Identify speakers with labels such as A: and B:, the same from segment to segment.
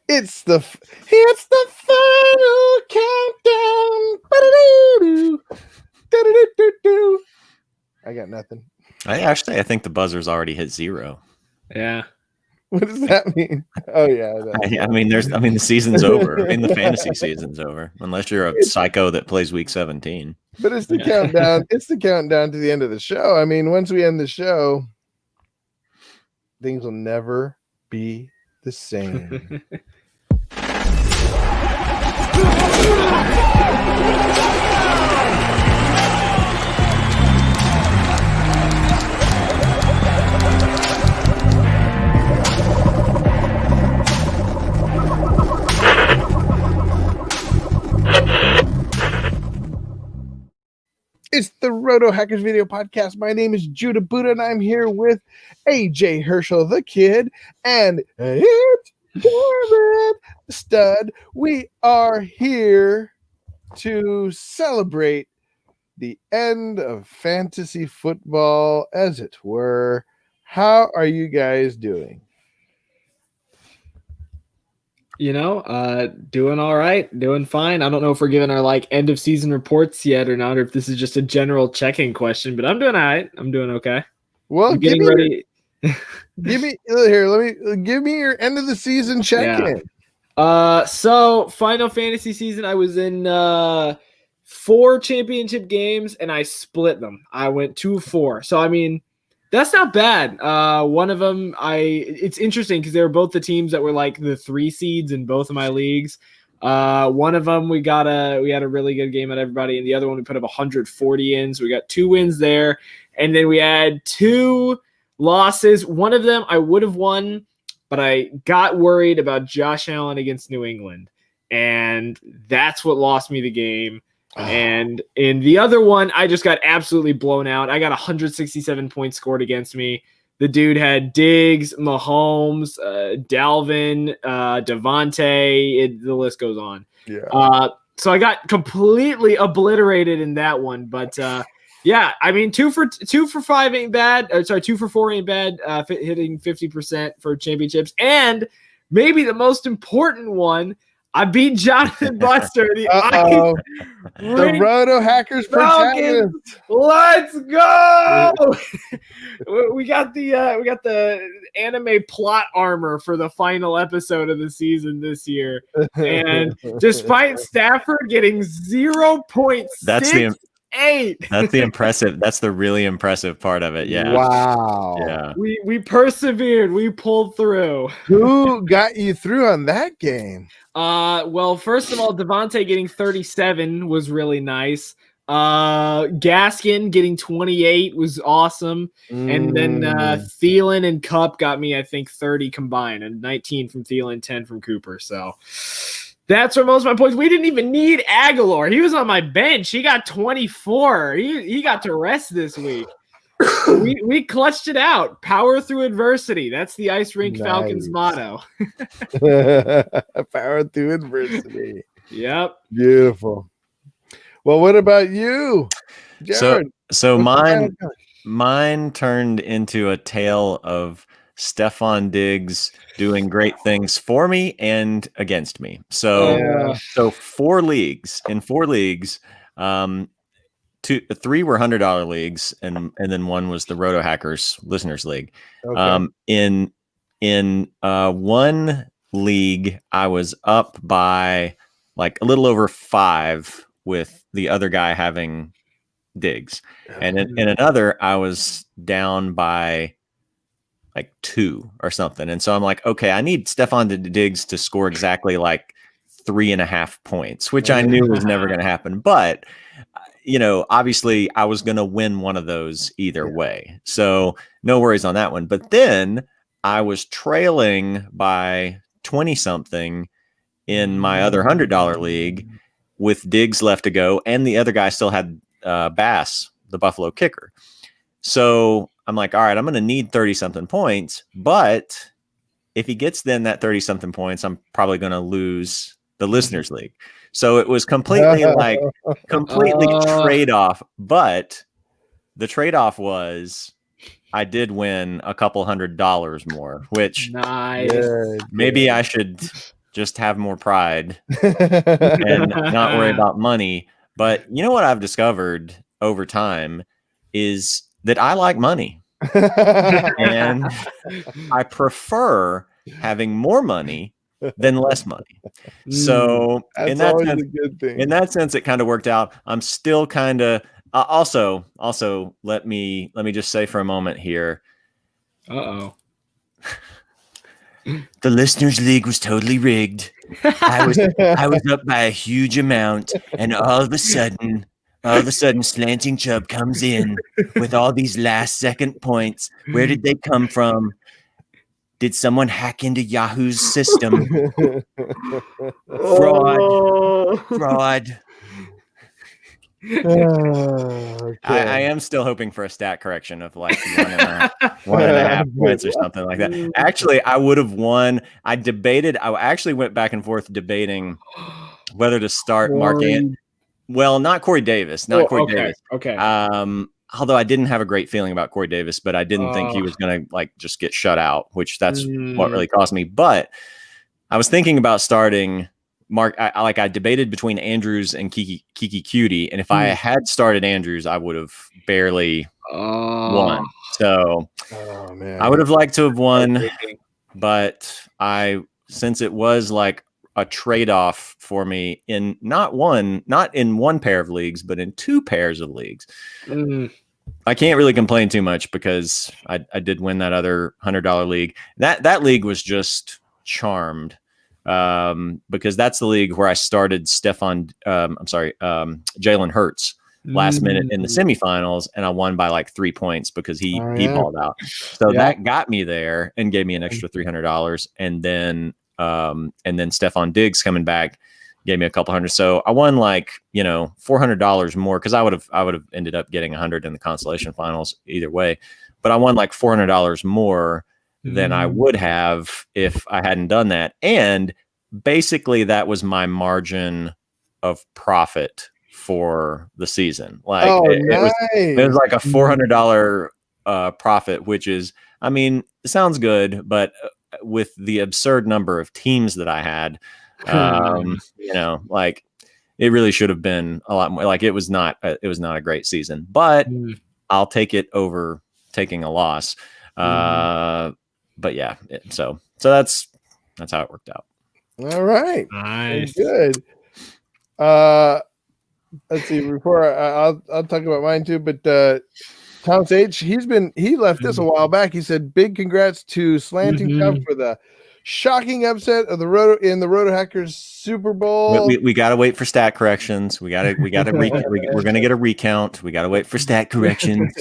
A: It's the final countdown. Ba-da-doo-doo. Da-da-doo-doo-doo. I got nothing.
B: I think the buzzer's already hit 0.
C: Yeah.
A: What does that mean? Oh yeah.
B: The season's over. The fantasy season's over unless you're a psycho that plays week 17.
A: But it's the countdown. It's the countdown to the end of the show. I mean, once we end the show, things will never be the same. It's the Roto Hackers Video Podcast. My name is Judah Buddha, and I'm here with AJ Herschel, the kid, and it's David, the stud. We are here to celebrate the end of fantasy football, as it were. How are you guys doing?
C: Doing all right, doing fine. I don't know if we're giving our end of season reports yet or not, or if this is just a general check-in question, but I'm doing all right. I'm doing okay.
A: Well,
C: I'm getting ready.
A: Give me your end of the season check-in.
C: So Final Fantasy season, I was in 4 championship games and I split them. I went 2-4. So I mean, that's not bad. One of them, it's interesting because they were both the teams that were like the 3 seeds in both of my leagues. One of them we had a really good game at everybody, and the other one we put up 140 in. So we got 2 wins there, and then we had 2 losses. One of them I would have won, but I got worried about Josh Allen against New England, and that's what lost me the game. And in the other one, I just got absolutely blown out. I got 167 points scored against me. The dude had Diggs, Mahomes, Dalvin, Devontae. The list goes on.
A: Yeah.
C: So I got completely obliterated in that one. But yeah, I mean, 2 for 5 ain't bad. 2 for 4 ain't bad. Hitting 50% for championships, and maybe the most important one, I beat Jonathan Buster. The
A: Roto Hackers protagonist.
C: Let's go! we got the anime plot armor for the final episode of the season this year, and despite Stafford getting 0.68.
B: That's the really impressive part of it. Yeah.
A: Wow.
B: Yeah.
C: We persevered. We pulled through.
A: Who got you through on that game?
C: Well, first of all, Devontae getting 37 was really nice. Gaskin getting 28 was awesome. And then Thielen and Kupp got me, I think, 30 combined, and 19 from Thielen, 10 from Cooper. So that's where most of my points. We didn't even need Aguilar. He was on my bench. He got 24. He got to rest this week. we clutched it out. Power through adversity. That's the Ice Rink Falcons motto.
A: Power through adversity.
C: Yep.
A: Beautiful. Well, what about you, Jared?
B: So mine turned into a tale of Stephon Diggs doing great things for me and against me. So 4 leagues. In 4 leagues, 3 were $100 leagues, and then 1 was the Roto Hackers Listeners League. Okay. In 1 league, I was up by like a little over 5 with the other guy having Diggs, and in another, I was down by like 2 or something. And so I'm like, okay, I need Stephon Diggs to score exactly like 3.5 points, which I knew was never going to happen. But, obviously I was going to win one of those either way. So no worries on that one. But then I was trailing by 20 something in my other $100 league with Diggs left to go. And the other guy still had Bass, the Buffalo kicker. So I'm like, all right, I'm going to need 30-something points, but if he gets then that 30-something points, I'm probably going to lose the Listeners League. So it was completely trade-off, but the trade-off was I did win a couple $100 more, which
C: nice.
B: maybe I should just have more pride and not worry about money. But you know what I've discovered over time is that I like money. And I prefer having more money than less money. So in that sense, it kind of worked out. I'm still kind of also let me just say for a moment here.
C: Uh-oh.
B: The listeners' league was totally rigged. I was up by a huge amount, and all of a sudden, Slanting Chubb comes in with all these last-second points. Where did they come from? Did someone hack into Yahoo's system? Fraud.
A: Okay.
B: I am still hoping for a stat correction of like 1.5 points or something like that. Actually, I would have won. I actually went back and forth debating whether to start Mark Andrews. Well, not Corey Davis. Corey Davis.
C: Okay.
B: Although I didn't have a great feeling about Corey Davis, but I didn't think he was going to like just get shut out, which that's what really cost me. But I was thinking about starting Mark. I debated between Andrews and Kiki Cutie, and if I had started Andrews, I would have barely won. So I would have liked to have won, but since it was like a trade-off for me in not in one pair of leagues, but in 2 pairs of leagues. I can't really complain too much because I did win that other $100 league. That league was just charmed because that's the league where I started Jalen Hurts last minute in the semifinals, and I won by like 3 points because he balled out. So that got me there and gave me an extra $300, and then Stephon Diggs coming back gave me a couple hundred. So I won like, $400 more because I would have ended up getting 100 in the consolation finals either way. But I won like $400 more than I would have if I hadn't done that. And basically that was my margin of profit for the season. Like it was like a $400 profit, which is, I mean, it sounds good, but with the absurd number of teams that I had, like it really should have been a lot more. Like it was not a great season, but I'll take it over taking a loss. But yeah, so that's how it worked out.
A: All right,
C: nice,
A: good. Let's see. Before I'll talk about mine too, but Thomas H. He left this a while back. He said, "Big congrats to Slanting Chubb for the shocking upset of the Roto Hackers Super Bowl."
B: We got to wait for stat corrections. We're going to get a recount. We got to wait for stat corrections.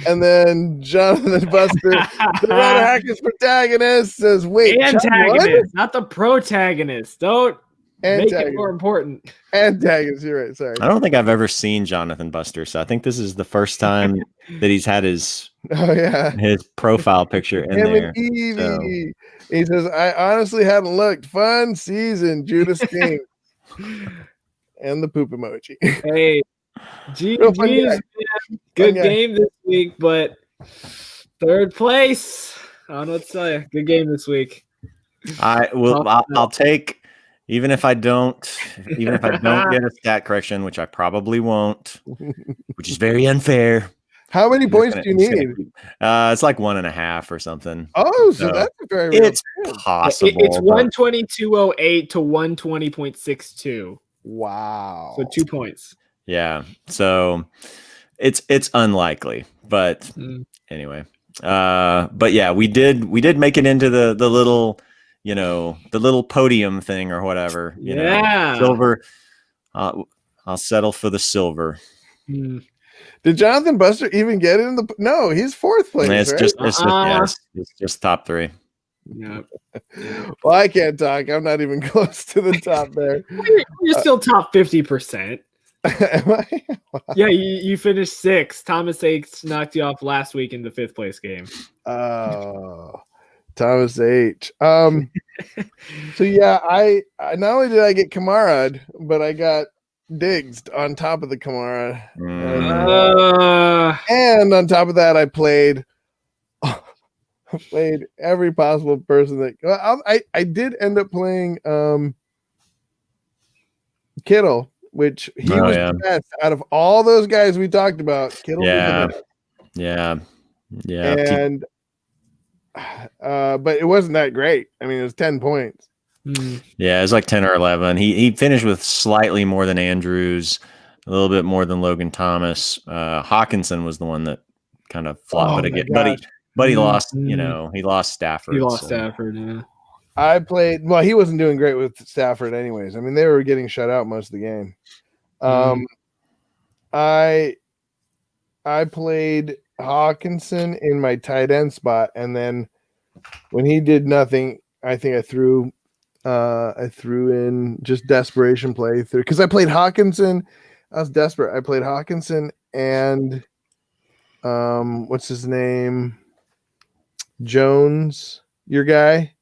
A: And then Jonathan Buster, the Roto Hackers protagonist, says, "Wait,
C: antagonist, not the protagonist. Don't make it more important."
A: Antagonist, you're right. Sorry.
B: I don't think I've ever seen Jonathan Buster, so I think this is the first time that he's had his profile picture in there. So.
A: He says, "I honestly hadn't looked. Fun season, Judas King." And the poop emoji.
C: Hey, GG's, man. Good game this week, but 3rd place. I don't know what to tell you. Good game this week.
B: I'll take, even if I don't get a stat correction, which I probably won't, which is very unfair.
A: How many points do you need?
B: It's like 1.5 or something.
A: Oh, so that's very real.
B: It's possible.
C: It's 122.08 to 120.62.
A: Wow.
C: So 2 points.
B: Yeah. So it's unlikely, but anyway. But yeah, we did make it into the little, the little podium thing or whatever. You know, silver. I'll settle for the silver.
A: Did Jonathan Buster even get in the? No, he's 4th place.
B: It's just top 3.
C: Yeah.
A: Well, I can't talk. I'm not even close to the top there.
C: You're still top 50%.
A: Am I? Wow.
C: Yeah, you finished 6th. Thomas H knocked you off last week in the 5th place game.
A: Oh, Thomas H. So yeah, I not only did I get Kamara'd, but I got Diggs on top of the Kamara. And on top of that, I played played every possible person that I did end up playing Kittle, which he was the best out of all those guys we talked about. Kittle was the best.
B: Yeah.
A: And but it wasn't that great. I mean, it was 10 points.
B: Yeah, it was like 10 or 11. He finished with slightly more than Andrews, a little bit more than Logan Thomas. Hawkinson was the one that kind of flopped, but he lost. You know, he lost Stafford.
C: He lost Stafford. Yeah.
A: I played. Well, he wasn't doing great with Stafford, anyways. I mean, they were getting shut out most of the game. I played Hawkinson in my tight end spot, and then when he did nothing, I think I threw in just desperation play through because I played Hawkinson. I was desperate. I played Hawkinson and what's his name? Jones, your guy.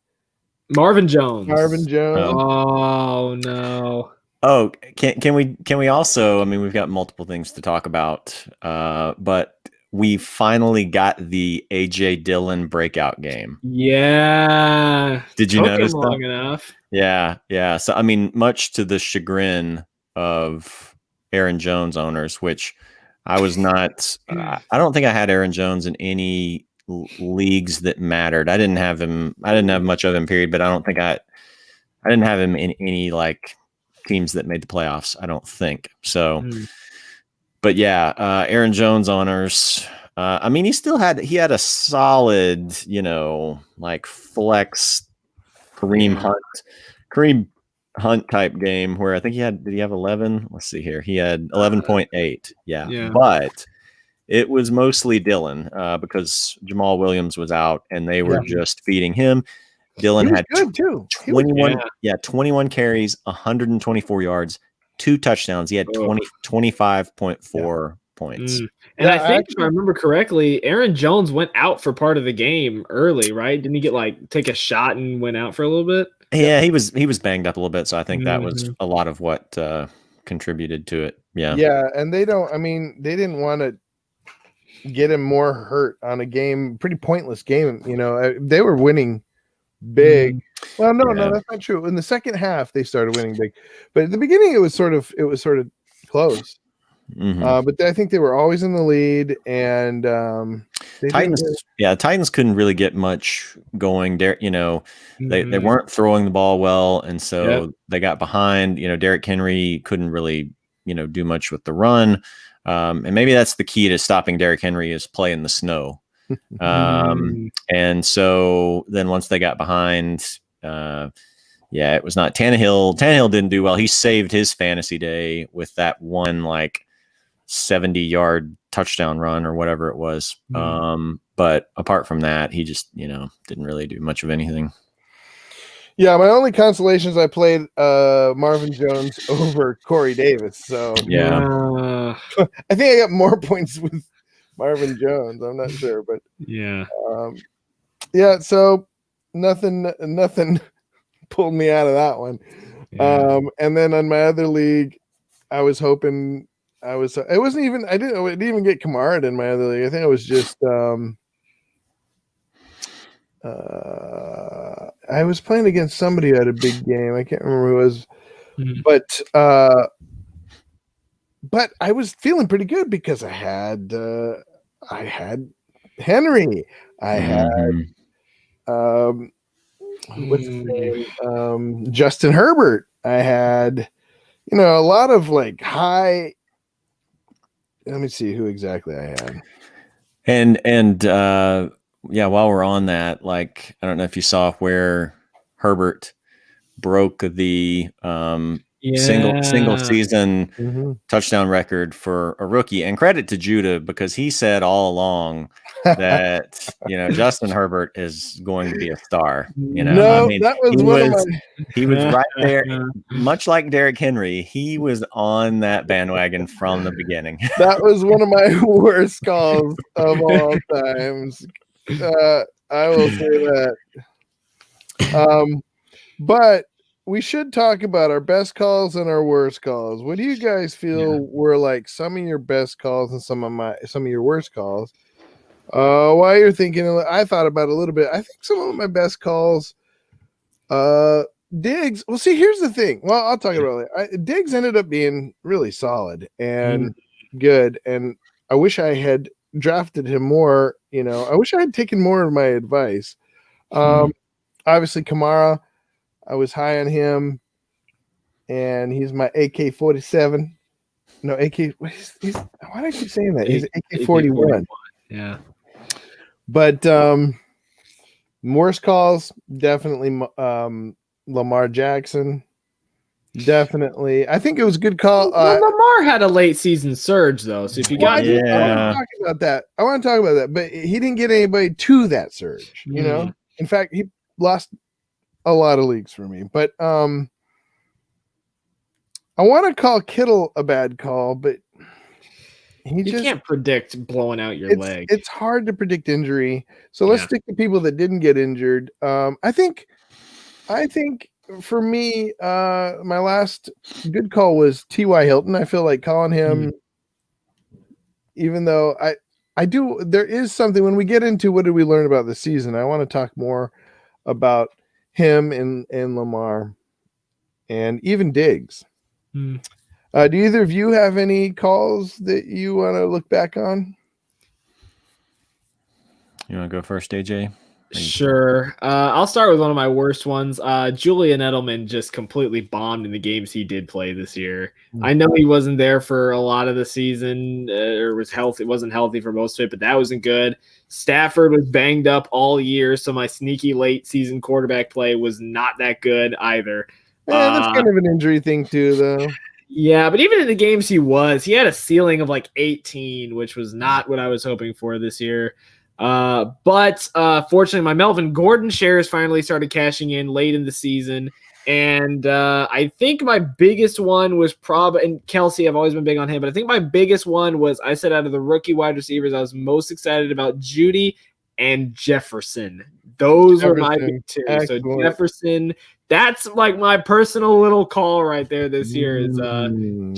C: Marvin Jones.
B: Oh
C: no.
B: Oh, can we also? I mean, we've got multiple things to talk about, but we finally got the AJ Dillon breakout game.
C: Yeah.
B: Did you notice
C: long enough?
B: Yeah. So I mean, much to the chagrin of Aaron Jones owners, which I was not. I don't think I had Aaron Jones in any leagues that mattered. I didn't have him. I didn't have much of him. Period. But I don't think I didn't have him in any like teams that made the playoffs. I don't think so. But yeah, Aaron Jones owners. I mean, he had a solid, like flex Kareem Hunt type game where I think did he have 11? Let's see here. He had 11.8. Yeah. But it was mostly Dillon because Jamal Williams was out and they were just feeding him. Dillon had
A: good too.
B: 21 carries, 124 yards, 2 touchdowns. He had 25.4 points.
C: And I think if I remember correctly, Aaron Jones went out for part of the game early, right? Didn't he get take a shot and went out for a little bit?
B: Yeah, he was banged up a little bit, so I think that was a lot of what contributed to it. Yeah.
A: Yeah, and they didn't want to get him more hurt on a pretty pointless game. They were winning big. Well, no, that's not true. In the second half, they started winning big, but at the beginning, it was sort of close. But I think they were always in the lead, and
B: Titans couldn't really get much going. They weren't throwing the ball well, and so they got behind. Derrick Henry couldn't really do much with the run, and maybe that's the key to stopping Derrick Henry is play in the snow. And so then once they got behind, it was not Tannehill. Tannehill didn't do well. He saved his fantasy day with that one 70-yard touchdown run or whatever it was. But apart from that, he just, didn't really do much of anything.
A: Yeah, my only consolation is I played Marvin Jones over Corey Davis. So
B: yeah,
A: I think I got more points with Marvin Jones. I'm not sure, but so nothing pulled me out of that one. And then on my other league, I was hoping I didn't even get Kamara in my other league. I think I was just I was playing against somebody who had a big game. I can't remember who it was, but I was feeling pretty good because I had Henry. I had what's his name? Justin Herbert. I had a lot of high. Let me see who exactly I had.
B: And while we're on that, I don't know if you saw where Herbert broke the single season touchdown record for a rookie, and credit to Judah because he said all along that Justin Herbert is going to be a star.
A: That was
B: he was right there, much like Derrick Henry. He was on that bandwagon from the beginning.
A: That was one of my worst calls of all times. I will say that. But we should talk about our best calls and our worst calls. What do you guys feel were some of your best calls and some of your worst calls? While you're thinking, I thought about it a little bit. I think some of my best calls, Diggs. Well, see, here's the thing. Well, I'll talk about it. Diggs ended up being really solid and good, and I wish I had drafted him more. I wish I had taken more of my advice. Obviously, Kamara, I was high on him, and he's my AK-47. No, AK. Why do I keep saying that? He's AK-41.
C: Yeah.
A: But worst calls, definitely Lamar Jackson. Definitely. I think it was a good call.
C: Lamar had a late season surge, though. So if you got
A: I want to talk about that. But he didn't get anybody to that surge, In fact, he lost a lot of leagues for me. But I want to call Kittle a bad call, but
C: you can't predict blowing out your leg.
A: It's hard to predict injury. So let's stick to people that didn't get injured. I think for me, my last good call was T.Y. Hilton. I feel like calling him, even though I do, there is something when we get into what did we learn about the season. I want to talk more about him and Lamar and even Diggs. Do either of you have any calls that you want to look back on?
B: You want to go first, AJ?
C: Sure. I'll start with one of my worst ones. Julian Edelman just completely bombed in the games he did play this year. I know he wasn't there for a lot of the season, or wasn't healthy for most of it, but that wasn't good. Stafford was banged up all year, so my sneaky late season quarterback play was not that good either.
A: That's kind of an injury thing too, though.
C: Yeah, but even in the games he had a ceiling of like 18, which was not what I was hoping for this year. But fortunately, my Melvin Gordon shares finally started cashing in late in the season. And I think my biggest one was and Kelsey, I've always been big on him, but I think my biggest one was, I said out of the rookie wide receivers, I was most excited about Judy and Jefferson. Those were my big two. Excellent. So Jefferson, that's like my personal little call right there this year is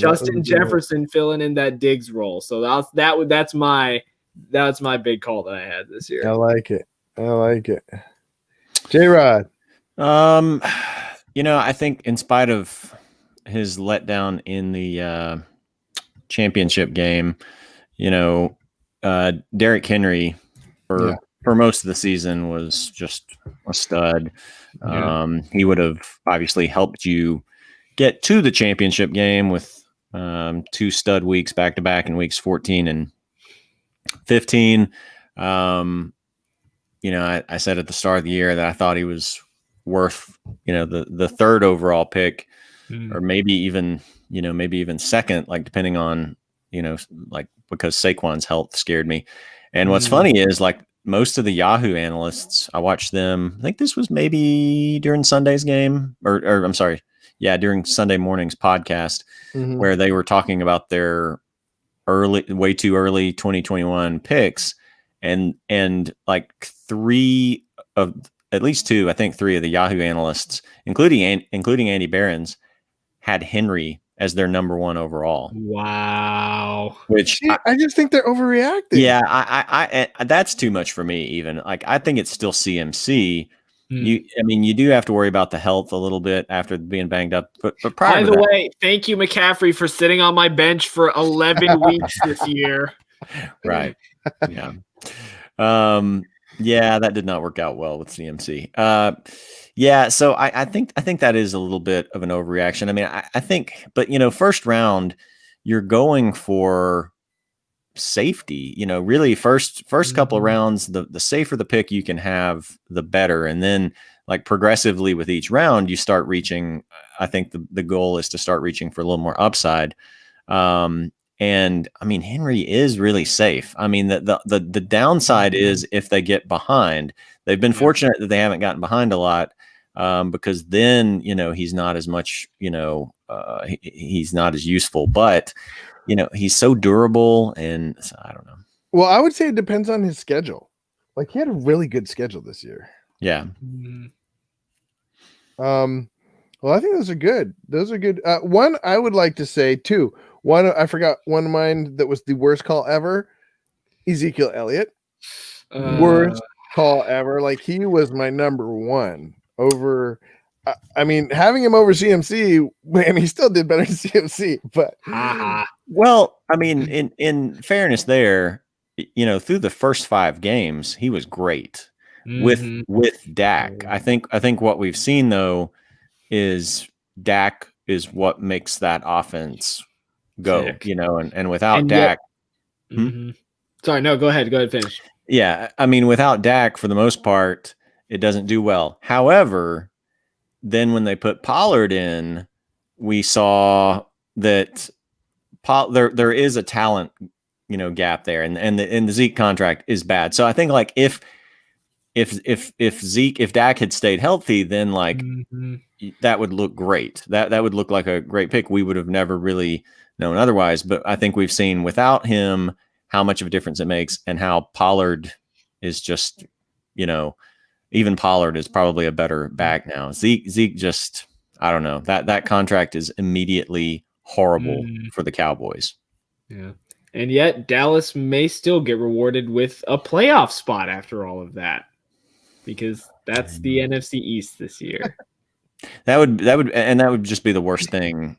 C: Justin Jefferson filling in that Diggs role. So that's my big call that I had this year.
A: I like it. J-Rod.
B: I think in spite of his letdown in the championship game, Derrick Henry for most of the season was just a stud. He would have obviously helped you get to the championship game with 2 stud weeks back to back in weeks 14 and 15. I said at the start of the year that I thought he was worth, the 3rd overall pick, or maybe even second, like depending on, because Saquon's health scared me. And what's funny is like most of the Yahoo analysts, I watched them, I think this was maybe during Sunday's game or I'm sorry. Yeah. During Sunday morning's podcast where they were talking about their way too early 2021 picks and like at least 2 of the Yahoo analysts, including Andy Behrens, had Henry as their number 1 overall.
C: Wow.
B: Which
A: I just think they're overreacting.
B: Yeah, I that's too much for me even. Like I think it's still CMC. You do have to worry about the health a little bit after being banged up. But prior to that, by the way,
C: thank you, McCaffrey, for sitting on my bench for 11 weeks this year.
B: Right. Yeah. Yeah, that did not work out well with CMC. So I think that is a little bit of an overreaction. I mean, I think, but first round, you're going for safety. Really first couple of rounds, the safer the pick you can have, the better. And then like progressively with each round, you start reaching. I think the goal is to start reaching for a little more upside. And I mean, Henry is really safe. I mean, the downside is if they get behind. They've been fortunate that they haven't gotten behind a lot, because then he's not as much. He's not as useful. But he's so durable, and so, I don't know.
A: Well, I would say it depends on his schedule. Like he had a really good schedule this year.
B: Yeah.
A: Well, I think those are good. One, I would like to say 2. One, I forgot one of mine that was the worst call ever. Ezekiel Elliott. worst call ever. Like, he was my number one over. I mean, having him over CMC, man, he still did better than CMC. But
B: well, I mean, in fairness, there, through the first 5 games, he was great with Dak. I think what we've seen though is Dak is what makes that offense go.
C: Sick.
B: And without Dak.
C: Sorry, no, go ahead, finish.
B: Yeah, I mean, without Dak, for the most part, it doesn't do well. However, then when they put Pollard in, we saw that there is a talent, gap there, and the Zeke contract is bad. So I think like if Dak had stayed healthy, then like that would look great. That would look like a great pick. We would have never really known otherwise. But I think we've seen without him how much of a difference it makes, and how Pollard is just, even Pollard is probably a better back now. Zeke just, I don't know, that contract is immediately horrible for the Cowboys.
C: Yeah. And yet Dallas may still get rewarded with a playoff spot after all of that, because that's the NFC East this year.
B: That would just be the worst thing,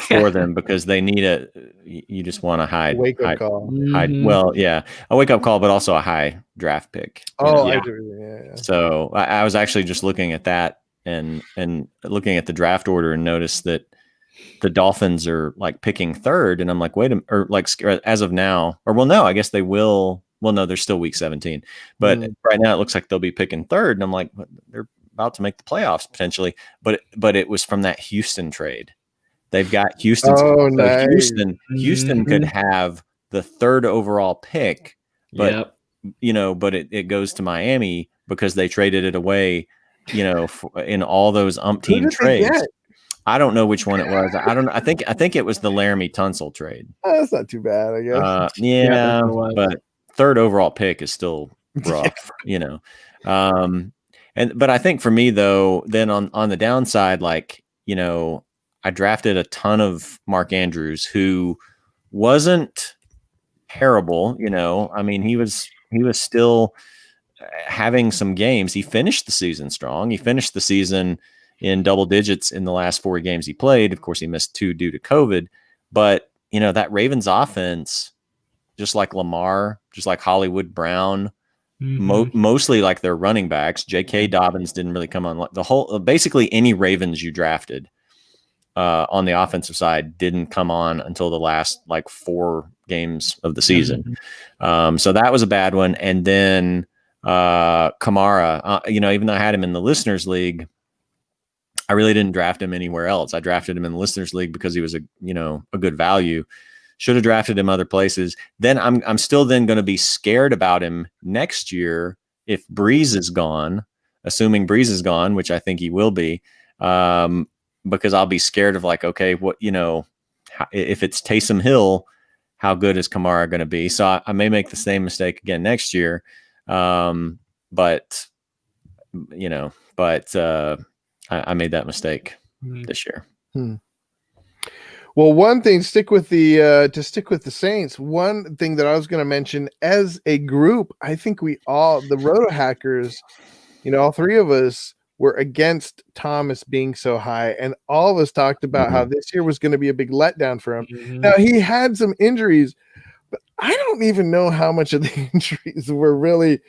B: for them, because they need you just want to hide.
A: Wake up call.
B: Well, yeah, a wake up call, but also a high draft pick.
A: I do. Yeah.
B: So I was actually just looking at that and looking at the draft order, and noticed that the Dolphins are like picking 3rd, and I'm like, as of now, no, I guess they will. Well, no, they're still week 17, but right now it looks like they'll be picking 3rd, and I'm like, they're about to make the playoffs potentially, but it was from that Houston trade. They've got Houston.
A: Nice.
B: Houston could have the 3rd overall pick, but but it goes to Miami because they traded it away, in all those umpteen trades. I don't know which one it was. I think it was the Laramie Tunsil trade.
A: That's not too bad, I guess.
B: But 3rd overall pick is still rough, But I think for me though, then on the downside, like, I drafted a ton of Mark Andrews, who wasn't terrible, I mean, he was still having some games. He finished the season strong. He finished the season in double digits in the last 4 games he played. Of course, he missed 2 due to COVID, but that Ravens offense, just like Lamar, just like Hollywood Brown, mostly like their running backs. J.K. Dobbins didn't really come on. The whole, basically any Ravens you drafted on the offensive side didn't come on until the last like 4 games of the season. So that was a bad one. And then Kamara, even though I had him in the Listeners League, I really didn't draft him anywhere else. I drafted him in the Listeners League because he was a good value. Should have drafted him other places. Then I'm still then going to be scared about him next year if Breeze is gone, assuming Breeze is gone, which I think he will be, because I'll be scared of like, okay, what, if it's Taysom Hill, how good is Kamara going to be? So I may make the same mistake again next year. But I made that mistake this year.
A: Well, one thing, stick with the Saints. One thing that I was going to mention, as a group, I think we all, the Roto Hackers, all 3 of us were against Thomas being so high, and all of us talked about how this year was going to be a big letdown for him. Now, he had some injuries, but I don't even know how much of the injuries were really.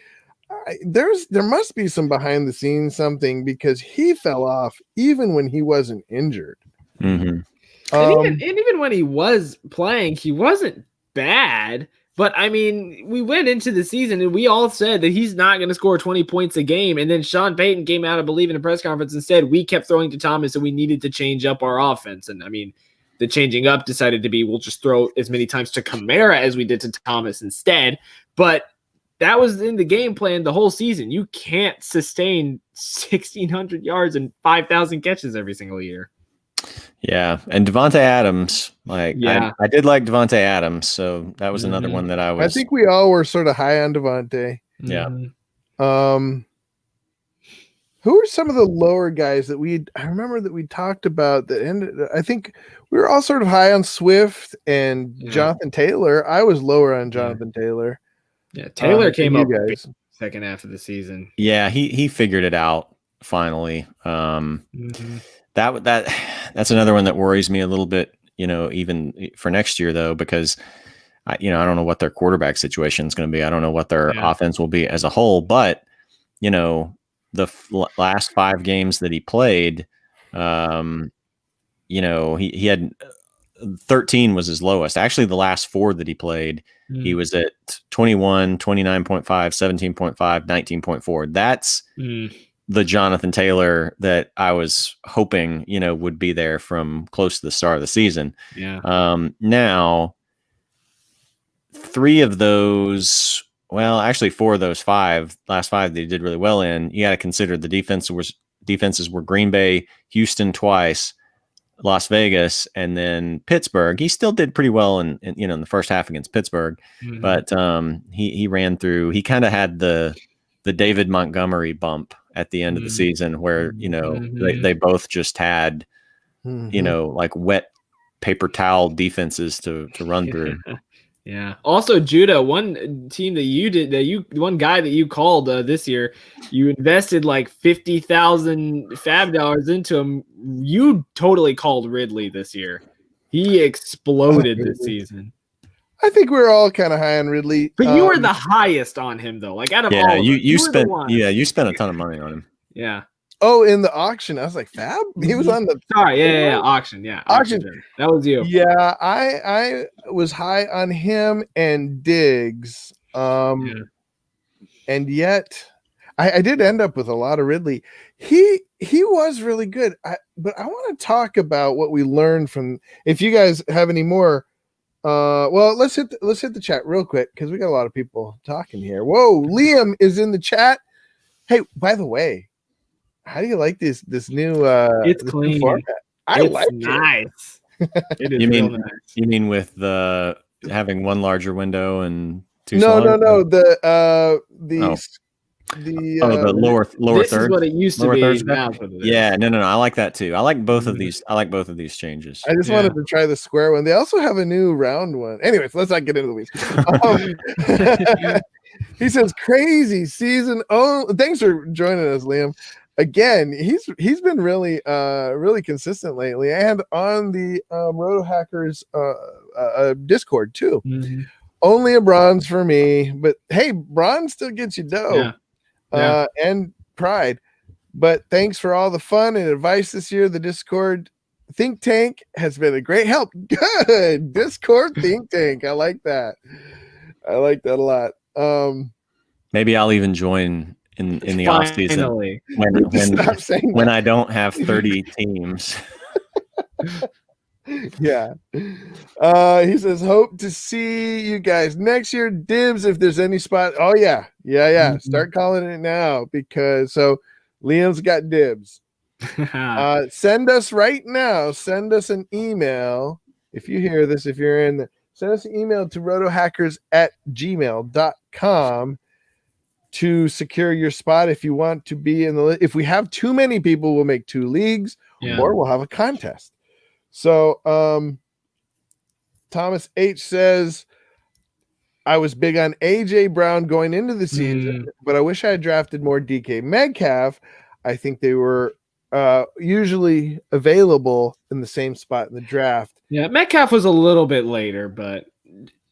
A: There must be some behind the scenes something, because he fell off even when he wasn't injured.
C: And even when he was playing, he wasn't bad. But I mean, we went into the season and we all said that he's not going to score 20 points a game. And then Sean Payton came out, I believe, in a press conference and said we kept throwing to Thomas and we needed to change up our offense. And I mean, the changing up decided to be, we'll just throw as many times to Kamara as we did to Thomas instead. But that was in the game plan the whole season. You can't sustain 1,600 yards and 5,000 catches every single year.
B: Yeah, and Devontae Adams, I did like Devontae Adams, so that was another one that I
A: think we all were sort of high on Devontae.
B: Yeah.
A: Who are some of the lower guys that I remember that we talked about that ended? I think we were all sort of high on Swift and Jonathan Taylor. I was lower on Jonathan Taylor.
C: Yeah, Taylor came up
A: guys.
C: second half of the season.
B: Yeah, he figured it out finally. That's another one that worries me a little bit, even for next year though, because I don't know what their quarterback situation is going to be. I don't know what their offense will be as a whole, but the last 5 games that he played, he had 13 was his lowest. Actually, the last 4 that he played, he was at 21, 29.5, 17.5, 19.4. That's the Jonathan Taylor that I was hoping, would be there from close to the start of the season.
C: Yeah.
B: Now, 3 of those, well, actually 4 of those last 5 they did really well in. You got to consider the defenses were Green Bay, Houston twice, Las Vegas, and then Pittsburgh. He still did pretty well in the first half against Pittsburgh, but he ran through. He kind of had the David Montgomery bump at the end of the season, where they both just had like wet paper towel defenses to run through.
C: Yeah. Also, Judah, one team one guy that you called this year, you invested like 50,000 fab dollars into him. You totally called Ridley this year. He exploded this season.
A: I think we're all kind of high on Ridley,
C: but you were the highest on him though. Like out of all,
B: you spent you spent a ton of money on him.
C: Yeah.
A: Oh, in the auction, I was like, Fab? He was on the
C: auction. Yeah, auction. That was you.
A: Yeah, I was high on him and Diggs. And yet I did end up with a lot of Ridley. He was really good. But I want to talk about what we learned from. If you guys have any more, well, let's hit the chat real quick because we got a lot of people talking here. Whoa, Liam is in the chat. Hey, by the way, how do you like this new
C: it's clean
A: new format?
C: It's like nice. It is real nice.
B: You mean with the having one larger window and two
A: no
B: the lower
C: this
B: third.
C: Is what it used to be.
B: Yeah, no. I like that too. I like both of these. I like both of these changes.
A: I just wanted to try the square one. They also have a new round one. Anyways, let's not get into the weeds. He says crazy season. Oh, thanks for joining us, Liam. Again, he's been really consistent lately, and on the Roto Hackers Discord too. Only a bronze for me, but hey, bronze still gets you dough and pride. But thanks for all the fun and advice this year. The Discord think tank has been a great help. Good Discord think tank. I like that. I like that a lot.
B: Maybe I'll even join in the off season when I don't have 30 teams.
A: Yeah. He says, hope to see you guys next year. Dibs if there's any spot. Oh yeah. Start calling it now because Liam's got dibs. Send us right now. Send us an email. If you hear this, if you're in, send us an email to rotohackers@gmail.com to secure your spot. If you want to be in the, if we have too many people, we'll make 2 leagues or we'll have a contest. So, Thomas H says, I was big on AJ Brown going into the season, but I wish I had drafted more DK Metcalf. I think they were usually available in the same spot in the draft.
C: Yeah, Metcalf was a little bit later, but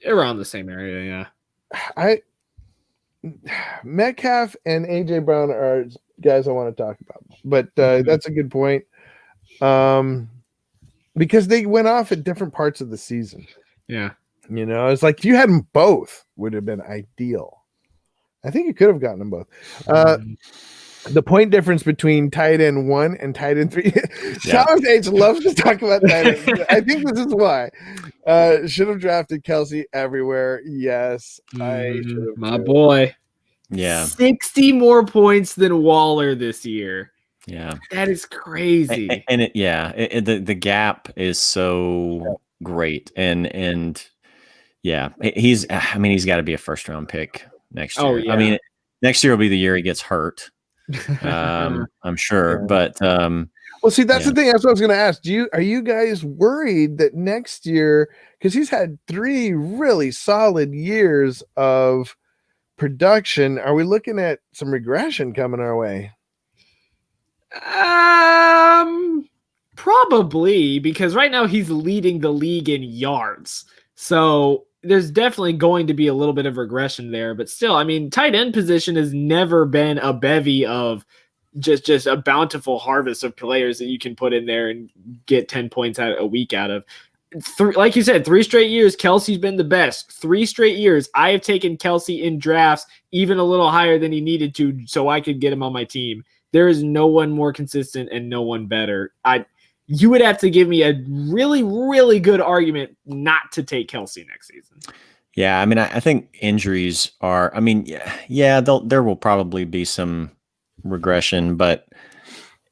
C: around the same area. Yeah,
A: Metcalf and AJ Brown are guys I want to talk about, but that's a good point. Because they went off at different parts of the season.
C: Yeah.
A: It's like if you had them both, would have been ideal. I think you could have gotten them both. The point difference between tight end 1 and tight end 3. Thomas H loves to talk about tight ends. I think this is why. Should have drafted Kelsey everywhere. Yes, I should have.
C: My boy.
B: Yeah.
C: 60 more points than Waller this year.
B: Yeah.
C: That is crazy.
B: And the gap is so great. And yeah, he's got to be a first round pick next year.
C: Yeah.
B: I mean, next year will be the year he gets hurt. I'm sure, but
A: well, see, that's the thing. That's what I was going to ask. Are you guys worried that next year, because he's had 3 really solid years of production, are we looking at some regression coming our way?
C: Probably, because right now he's leading the league in yards. So there's definitely going to be a little bit of regression there, but still, I mean, tight end position has never been a bevy of just a bountiful harvest of players that you can put in there and get 10 points a week out of. Like you said, 3 straight years, Kelsey's been the best. 3 straight years, I have taken Kelsey in drafts even a little higher than he needed to so I could get him on my team. There is no one more consistent and no one better. You would have to give me a really, really good argument not to take Kelsey next season.
B: Yeah, I mean, I think injuries are. I mean, yeah, there will probably be some regression, but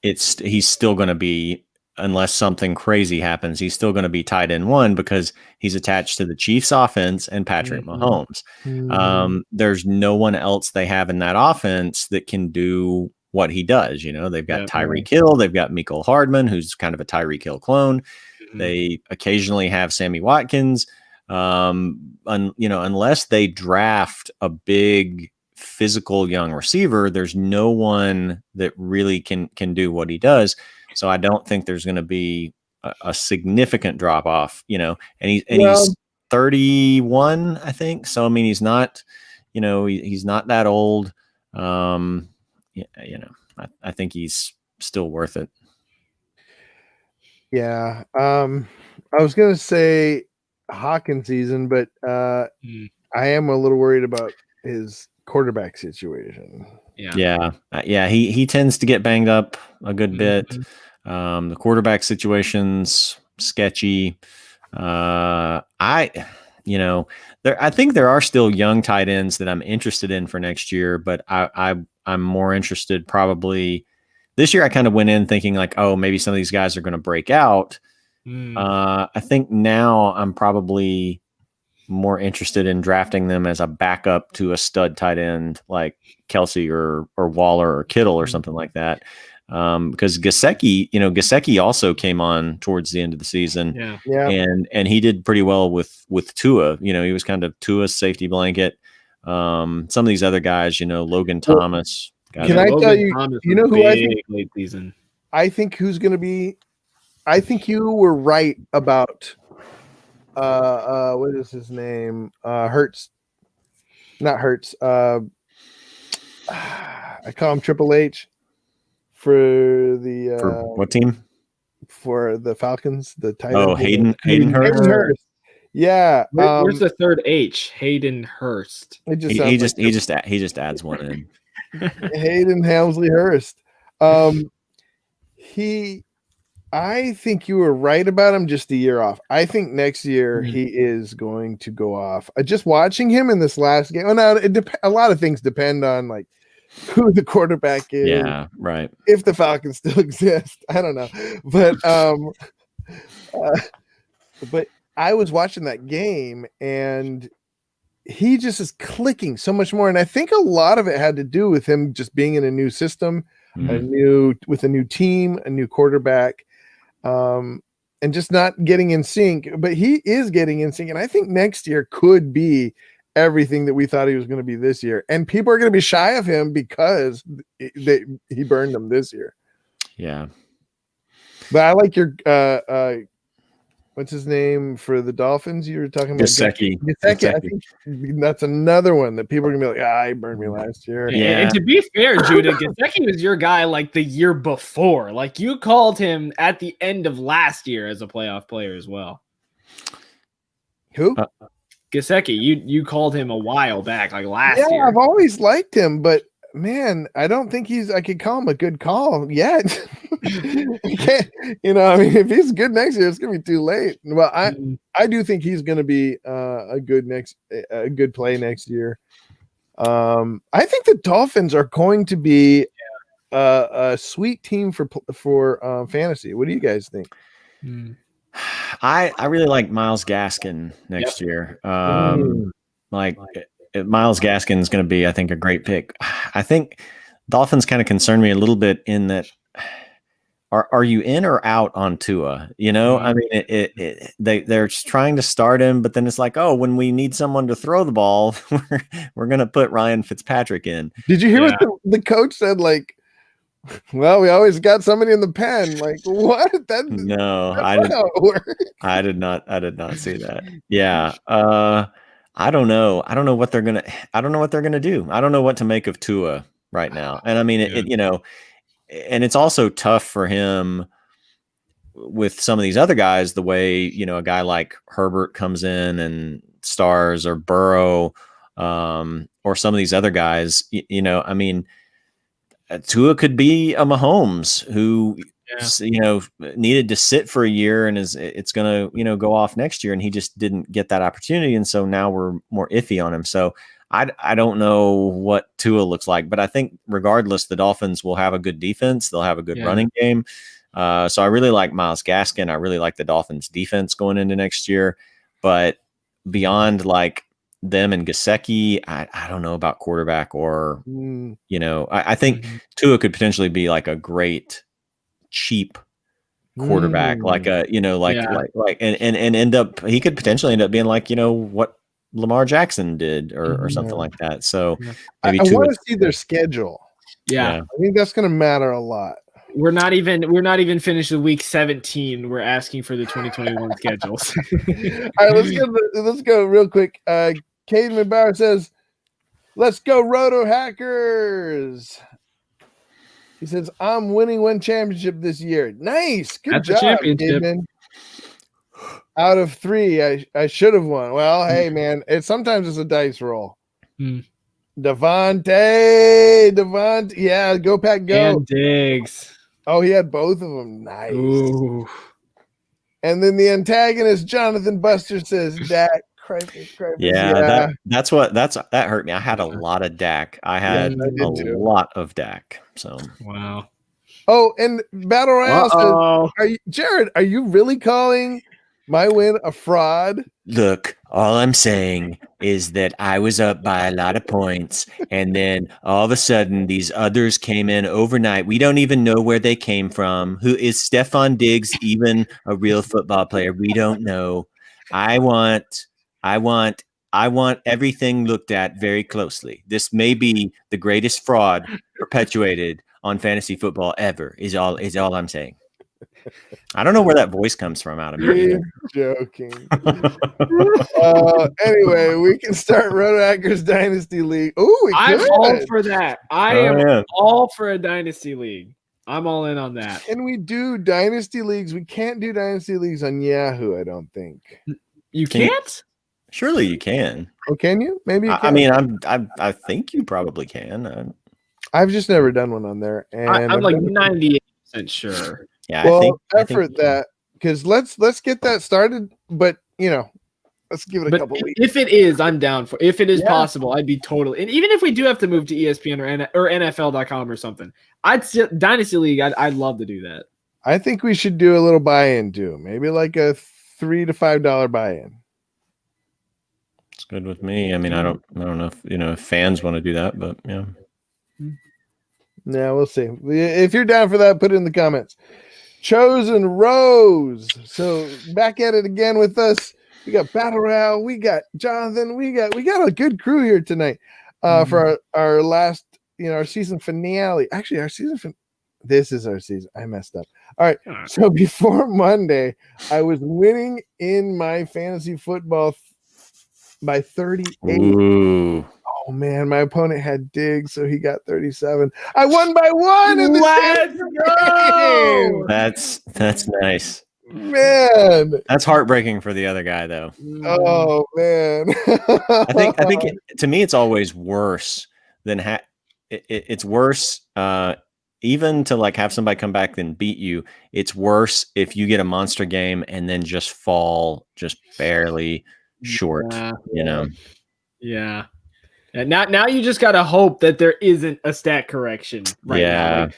B: he's still going to be, unless something crazy happens, he's still going to be tight end 1 because he's attached to the Chiefs offense and Patrick Mahomes. There's no one else they have in that offense that can do what he does. They've got Tyreek Hill, they've got Mecole Hardman, who's kind of a Tyreek Hill clone. They occasionally have Sammy Watkins. Unless they draft a big physical young receiver, there's no one that really can do what he does. So I don't think there's going to be a significant drop off, and he's 31, I think. So, I mean, he's not, he's not that old. I think he's still worth it.
A: Yeah. I was going to say Hawkins season, but I am a little worried about his quarterback situation.
B: Yeah. He tends to get banged up a good bit. The quarterback situation's sketchy. I think there are still young tight ends that I'm interested in for next year, but I'm more interested probably this year. I kind of went in thinking like, oh, maybe some of these guys are going to break out. I think now I'm probably more interested in drafting them as a backup to a stud tight end like Kelsey or Waller or Kittle or something like that. Because Gesicki also came on towards the end of the season, and he did pretty well with Tua. He was kind of Tua's safety blanket. Some of these other guys, Logan Thomas.
A: Can I tell you? Who I think
C: late season?
A: I think who's going to be. I think you were right about. What is his name? Hurts. Not Hurts. I call him Triple H. For
B: what team?
A: For the Falcons, the tight
B: end. Hayden Hurst.
A: Hayden Hurst. Yeah.
C: Where's the third H? Hayden Hurst.
B: He just adds one in.
A: Hayden Helmsley Hurst. I think you were right about him just a year off. I think next year he is going to go off. Just watching him in this last game. Oh, no, a lot of things depend on like who the quarterback is.
B: Yeah, right.
A: If the Falcons still exist, I don't know. But I was watching that game and he just is clicking so much more. And I think a lot of it had to do with him just being in a new system, with a new team, a new quarterback, and just not getting in sync. But he is getting in sync. And I think next year could be everything that we thought he was going to be this year. And people are going to be shy of him because he burned them this year.
B: Yeah.
A: But I like your what's his name for the Dolphins? You were talking about
B: Gesicki.
A: I think that's another one that people are gonna be like, he burned me last year.
C: Yeah. And to be fair, Judah, Gesicki was your guy like the year before. Like you called him at the end of last year as a playoff player as well.
A: Who?
C: Gesicki. You called him a while back, like last year.
A: Yeah, I've always liked him, but man, I don't think I could call him a good call yet. If he's good next year, it's gonna be too late. Well, I do think he's gonna be a good play next year. I think the Dolphins are going to be a sweet team for fantasy. What do you guys think?
B: I really like Myles Gaskin next year. Myles Gaskin is going to be, I think, a great pick. I think Dolphins kind of concern me a little bit in that are you in or out on Tua? I mean, they're trying to start him, but then it's like, oh, when we need someone to throw the ball, we're gonna put Ryan Fitzpatrick in.
A: Did you hear what the coach said? Like, well, we always got somebody in the pen. Like, what?
B: No, I did not see that. Yeah. I don't know. I don't know what they're gonna do. I don't know what to make of Tua right now. And I mean, and it's also tough for him with some of these other guys, the way, a guy like Herbert comes in and stars, or Burrow, or some of these other guys, I mean, Tua could be a Mahomes who, needed to sit for a year and it's going to, go off next year. And he just didn't get that opportunity. And so now we're more iffy on him. So I don't know what Tua looks like, but I think regardless, the Dolphins will have a good defense. They'll have a good running game. So I really like Myles Gaskin. I really like the Dolphins defense going into next year, but beyond like them and Gesicki, I don't know about quarterback or, I think Tua could potentially be like a great cheap quarterback, like a, and end up, he could potentially end up being like, what Lamar Jackson did or something like that. So maybe
A: I want to see their schedule.
C: Yeah.
A: I think that's going to matter a lot.
C: We're not even finished with week 17. We're asking for the 2021 schedules.
A: All right, let's go real quick. Caden McBauer says, let's go Roto Hackers. He says, I'm winning one championship this year. Nice. Good job, Caden. Out of 3, I should have won. Well, hey, man, sometimes it's a dice roll. Devontae. Yeah, go Pack, go.
C: And Diggs.
A: Oh, he had both of them. Nice.
C: Ooh.
A: And then the antagonist, Jonathan Buster, says, Dak.
B: Yeah, that hurt me. I had a lot of Dak. I had a lot of Dak. So
C: wow.
A: Oh, and Battle Royale says, Jared, are you really calling my win a fraud?
B: Look, all I'm saying is that I was up by a lot of points, and then all of a sudden these others came in overnight. We don't even know where they came from. Who is Stephon Diggs even a real football player? We don't know. I want everything looked at very closely. This may be the greatest fraud perpetuated on fantasy football ever, is all I'm saying. I don't know where that voice comes from out of me.
A: Joking. Anyway, we can start Roto Hackers Dynasty League. Oh,
C: I'm all for that. I am all for a Dynasty League. I'm all in on that.
A: Can we do Dynasty Leagues? We can't do Dynasty Leagues on Yahoo, I don't think.
C: You can't?
B: Surely you can.
A: Oh, can you? Maybe you can.
B: I mean, I think you probably can.
A: I've just never done one on there, and
C: I'm like 98% sure.
B: Yeah,
A: well, that because let's get that started. But let's give it a couple weeks.
C: If it is, I'm down for. If it is possible, I'd be totally. And even if we do have to move to ESPN or NFL.com or something, I'd still Dynasty League. I'd love to do that.
A: I think we should do a little buy-in too. Maybe like a $3 to $5 buy-in.
B: It's good with me. I mean, I don't know if if fans want to do that, but yeah.
A: Yeah, we'll see. If you're down for that, put it in the comments. Chosen Rose. So back at it again with us. We got Battle Royale. We got Jonathan. We got a good crew here tonight for our last, our season finale. Actually, this is our season. I messed up. All right. So before Monday, I was winning in my fantasy football by 38.
B: Ooh.
A: Oh man, my opponent had Diggs, so he got 37. I won by 1 in the
C: Let's go!
B: That's nice.
A: Man.
B: That's heartbreaking for the other guy though.
A: Oh man.
B: I think to me it's always worse than it's worse even to like have somebody come back and beat you. It's worse if you get a monster game and then just fall just barely short,
C: Yeah. And now you just gotta hope that there isn't a stat correction right now.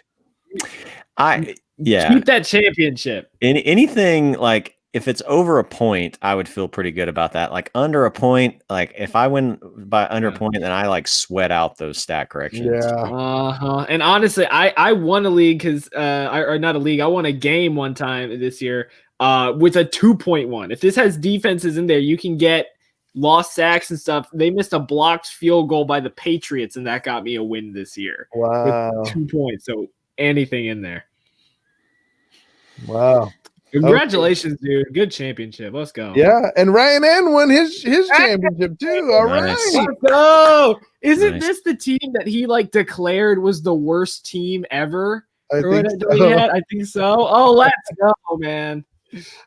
B: Keep
C: that championship.
B: Anything like if it's over a point, I would feel pretty good about that. Like under a point, like if I win by under a point, then I like sweat out those stat corrections.
A: Yeah.
C: And honestly, I won a league because or not a league. I won a game one time this year with a 2.1. If this has defenses in there, you can get lost sacks and stuff. They missed a blocked field goal by the Patriots, and that got me a win this year.
A: Wow.
C: With 2 points. So anything in there.
A: Wow.
C: Congratulations, dude. Good championship. Let's go.
A: Yeah, and Ryan N won his championship too. All right.
C: Let's go. Isn't
B: Nice.
C: this the team that he like declared was the worst team ever?
A: I think
C: I think so. Oh, let's go, man.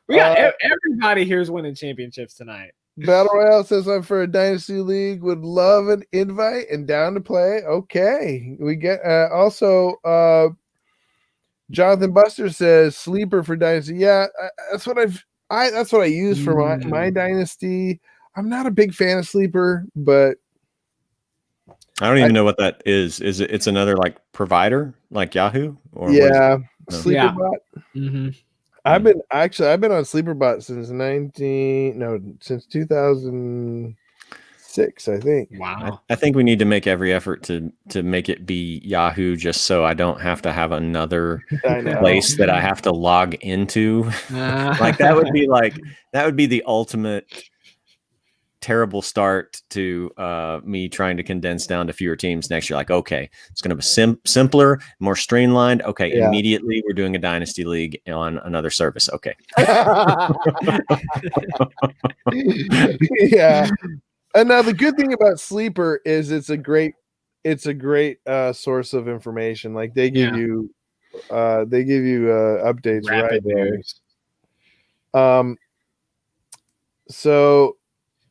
C: We got everybody here's winning championships tonight.
A: Battle Royale says I'm for a Dynasty League. Would love an invite and down to play. Okay. We get also Jonathan Buster says sleeper for Dynasty. Yeah, that's what that's what I use for my Dynasty. I'm not a big fan of sleeper, but
B: I don't even know what that is. Is it's another like provider like Yahoo? Or
A: yeah,
B: Sleeper
C: Yeah.
A: Bot.
C: Mm-hmm.
A: I've been on SleeperBot since 2006, I think.
C: Wow.
B: I think we need to make every effort to make it be Yahoo, just so I don't have to have another
A: I know.
B: place that I have to log into. Like that would be the ultimate terrible start to me trying to condense down to fewer teams next year. Like, okay, it's going to be simpler, more streamlined. Okay,
A: Yeah.
B: Immediately we're doing a dynasty league on another service. Okay.
A: Yeah. And now the good thing about Sleeper is it's a great source of information. Like they give you updates right there. So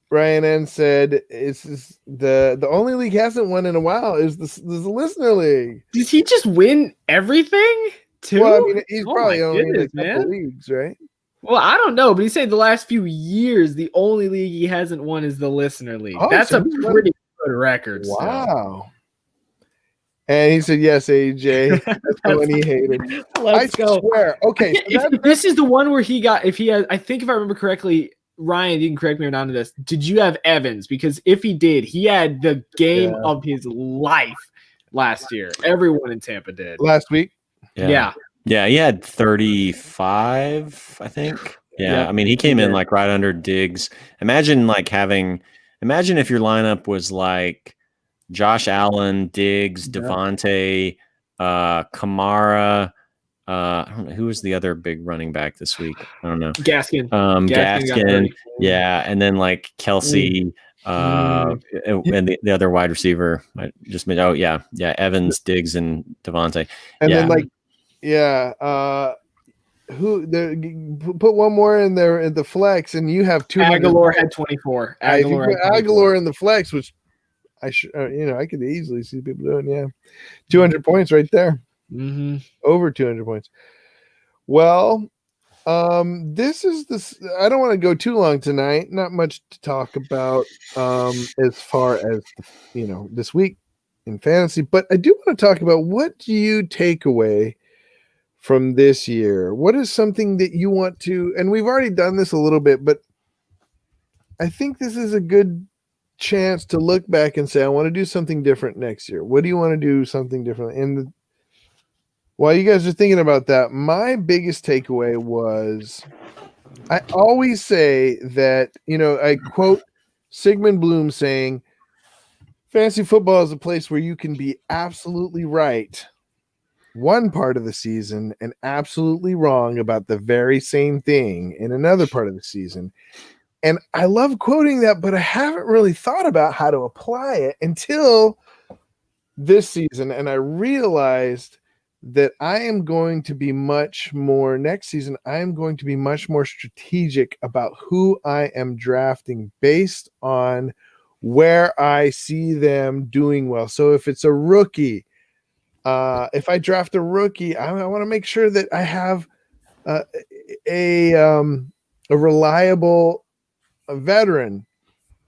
A: Ryan N said it's the only league he hasn't won in a while is the listener league.
C: Did he just win everything too?
A: Well, I mean, he's probably only in a couple
C: man.
A: leagues, right?
C: Well, I don't know, but he said the last few years, the only league he hasn't won is the listener league.
A: Oh,
C: That's
A: so
C: a pretty good record.
A: Wow. And he said, yes, AJ. That's the one he hated.
C: Let's go.
A: Swear. Okay. So
C: This is the one where he got, if I think if I remember correctly, Ryan, you can correct me or not on this. Did you have Evans? Because if he did, he had the game of his life last year. Everyone in Tampa did.
A: Last week?
C: Yeah.
B: Yeah, he had 35, I think. Yeah, I mean, he came in like right under Diggs. Imagine if your lineup was like Josh Allen, Diggs, Devontae, Kamara. I don't know who was the other big running back this week. I don't know.
C: Gaskin.
B: Gaskin. Yeah, and then like Kelsey, and the other wide receiver. I just made. Oh yeah, Evans, Diggs, and Devontae.
A: And then put one more in there in the flex, and you have 200.
C: Aguilar had 24.
A: Aguilar in the flex, which I should, I could easily see people doing. Yeah, 200 points right there.
C: Mm-hmm.
A: Over 200 points. Well, this is this. I don't want to go too long tonight. Not much to talk about as far as this week in fantasy, but I do want to talk about what do you take away from this year? What is something that you want to? And we've already done this a little bit, but I think this is a good chance to look back and say, I want to do something different next year. What do you want to do something different? And while you guys are thinking about that, my biggest takeaway was I always say that, I quote Sigmund Bloom saying, fantasy football is a place where you can be absolutely right one part of the season and absolutely wrong about the very same thing in another part of the season. And I love quoting that, but I haven't really thought about how to apply it until this season. And I realized that I am going to be next season, I am going to be much more strategic about who I am drafting based on where I see them doing well. So if it's a rookie, if I draft a rookie, I want to make sure that I have a reliable veteran,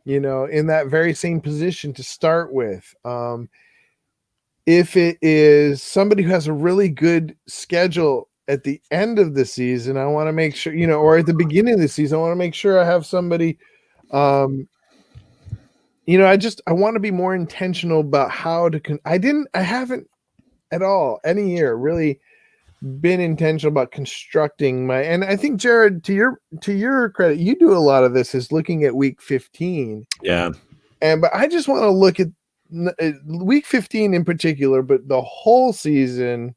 A: in that very same position to start with. If it is somebody who has a really good schedule at the end of the season, I want to make sure, or at the beginning of the season, I want to make sure I have somebody, I want to be more intentional about how to, I haven't at all any year really been intentional about constructing and I think, Jared, to your credit, you do a lot of this is looking at week 15.
B: Yeah.
A: But I just want to look at week 15 in particular, but the whole season,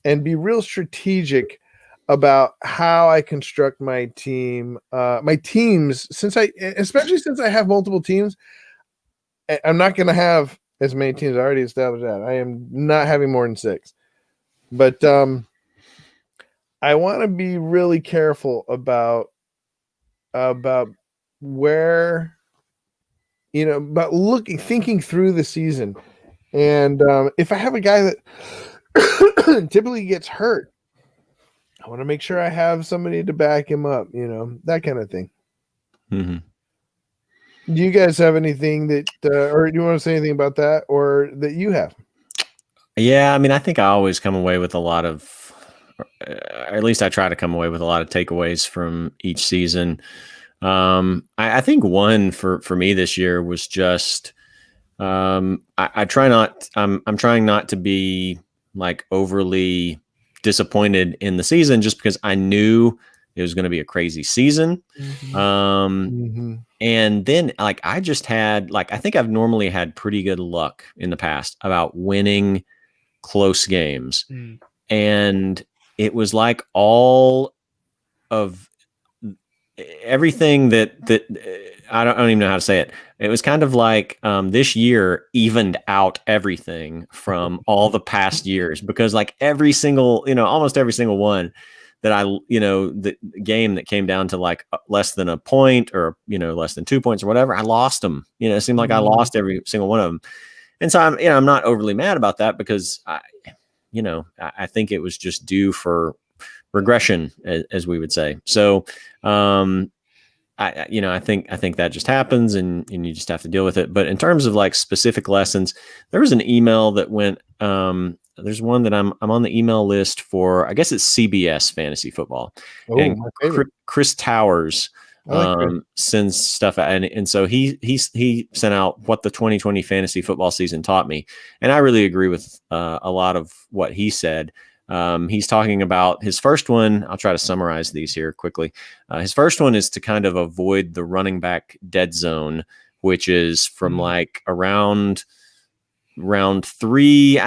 A: and be real strategic about how I construct my teams, especially since I have multiple teams. I'm not going to have as many teams. I already established that. I am not having more than 6. But I want to be really careful about where, about thinking through the season. And if I have a guy that typically gets hurt, I want to make sure I have somebody to back him up, that kind of thing.
B: Mm-hmm.
A: Do you guys have anything that, or do you want to say anything about that, or that you have?
B: Yeah, I mean, I think I always come away with a lot of, or at least I try to come away with a lot of takeaways from each season. I think one for me this year was just, I'm trying not to be like overly disappointed in the season, just because I knew it was going to be a crazy season. And then I just had I think I've normally had pretty good luck in the past about winning close games. And it was like all of everything that I don't even know how to say it. It was kind of like this year evened out everything from all the past years, because every single, almost every single one that the game that came down to less than a point or, less than 2 points or whatever, I lost them. It seemed like I lost every single one of them. And so I'm not overly mad about that, because I think it was just due for regression, as we would say. So, I think that just happens, and you just have to deal with it. But in terms of specific lessons, there was an email that went, there's one that I'm on the email list for, I guess it's CBS Fantasy Football.
A: Oh,
B: and
A: my favorite.
B: Chris Towers sends stuff out, and so he sent out what the 2020 fantasy football season taught me, and I really agree with a lot of what he said. He's talking about his first one. I'll try to summarize these here quickly. His first one is to kind of avoid the running back dead zone, which is from around round 3.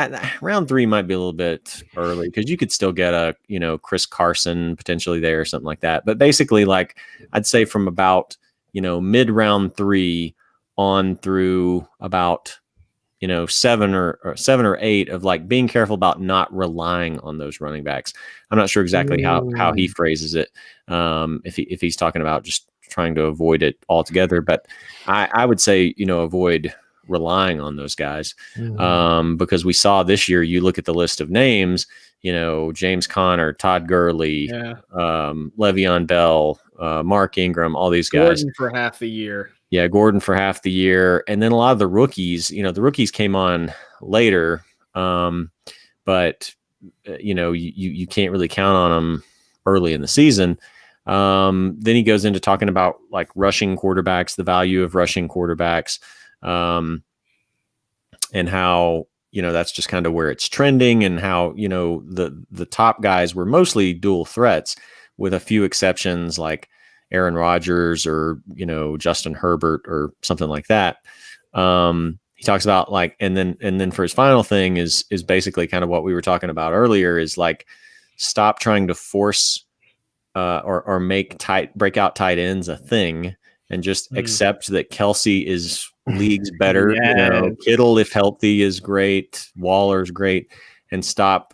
B: Round 3 might be a little bit early, because you could still get a Chris Carson potentially there or something like that. But basically, I'd say from about mid round 3 on through about 7 or 8 of being careful about not relying on those running backs. I'm not sure exactly how he phrases it. If he's talking about just trying to avoid it altogether, but I would say avoid relying on those guys, because we saw this year. You look at the list of names. James Conner, Todd Gurley, Le'Veon Bell, Mark Ingram, all these guys.
C: Gordon for half the year.
B: Yeah, Gordon for half the year. And then a lot of the rookies, the rookies came on later, but, you can't really count on them early in the season. Then he goes into talking about rushing quarterbacks, the value of rushing quarterbacks, and how, that's just kind of where it's trending, and how, the top guys were mostly dual threats, with a few exceptions like Aaron Rodgers or, Justin Herbert or something like that. He talks about and then for his final thing is basically kind of what we were talking about earlier, is stop trying to force or make breakout tight ends a thing, and just accept that Kelsey is leagues better.
C: Yes.
B: Kittle, if healthy, is great. Waller's great, and stop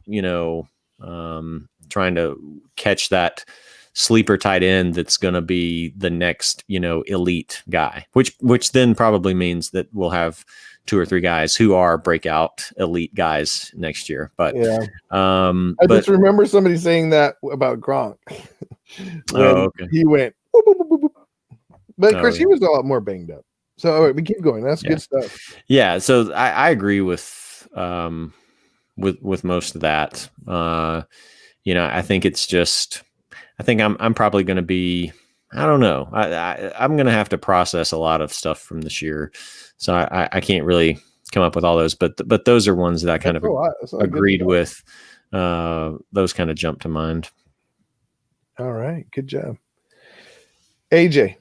B: trying to catch that sleeper tight end that's going to be the next, elite guy, which then probably means that we'll have 2 or 3 guys who are breakout elite guys next year. But I
A: just remember somebody saying that about Gronk.
B: Okay.
A: He went, boop, boop, boop, boop. But of course, he was a lot more banged up. So all right, we keep going. That's good stuff.
B: Yeah. So I agree with most of that. I think it's just, I think I'm probably going to be, I don't know. I'm going to have to process a lot of stuff from this year. So I can't really come up with all those, but those are ones that I kind of agreed with. Those kind of jump to mind.
A: All right. Good job. AJ.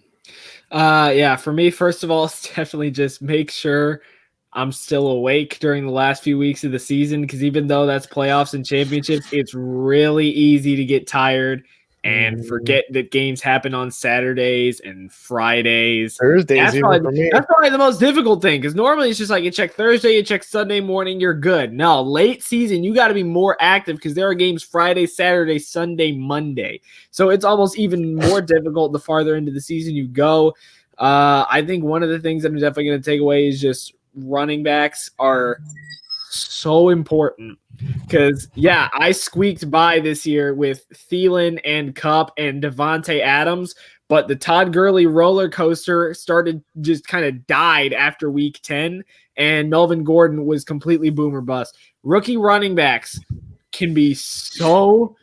C: Yeah, for me, first of all, it's definitely just make sure I'm still awake during the last few weeks of the season, because even though that's playoffs and championships, it's really easy to get tired and forget that games happen on Saturdays and Fridays.
A: Thursdays,
C: that's probably the most difficult thing, because normally it's just like you check Thursday, you check Sunday morning, you're good. No, late season, you got to be more active because there are games Friday, Saturday, Sunday, Monday. So it's almost even more difficult the farther into the season you go. I think one of the things that I'm definitely going to take away is just running backs are so important, because I squeaked by this year with Thielen and Kupp and Devontae Adams, but the Todd Gurley roller coaster just kind of died after week 10, and Melvin Gordon was completely boom or bust. Rookie running backs can be so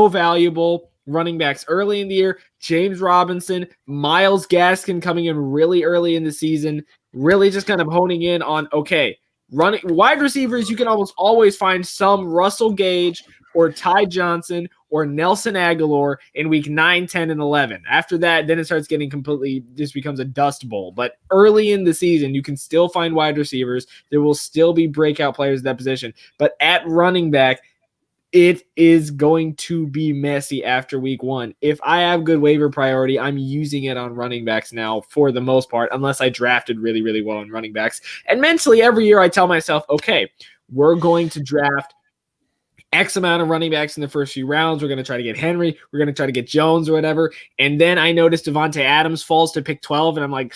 C: valuable. Running backs early in the year, James Robinson, Myles Gaskin coming in really early in the season, really just kind of honing in on, running wide receivers, you can almost always find some Russell Gage or Ty Johnson or Nelson Aguilar in week 9, 10, and 11. After that, then it starts getting just becomes a dust bowl. But early in the season, you can still find wide receivers. There will still be breakout players at that position. But at running back, it is going to be messy after week 1. If I have good waiver priority, I'm using it on running backs now for the most part, unless I drafted really, really well on running backs. And mentally, every year I tell myself, okay, we're going to draft X amount of running backs in the first few rounds. We're going to try to get Henry. We're going to try to get Jones or whatever. And then I noticed Devontae Adams falls to pick 12, and I'm like,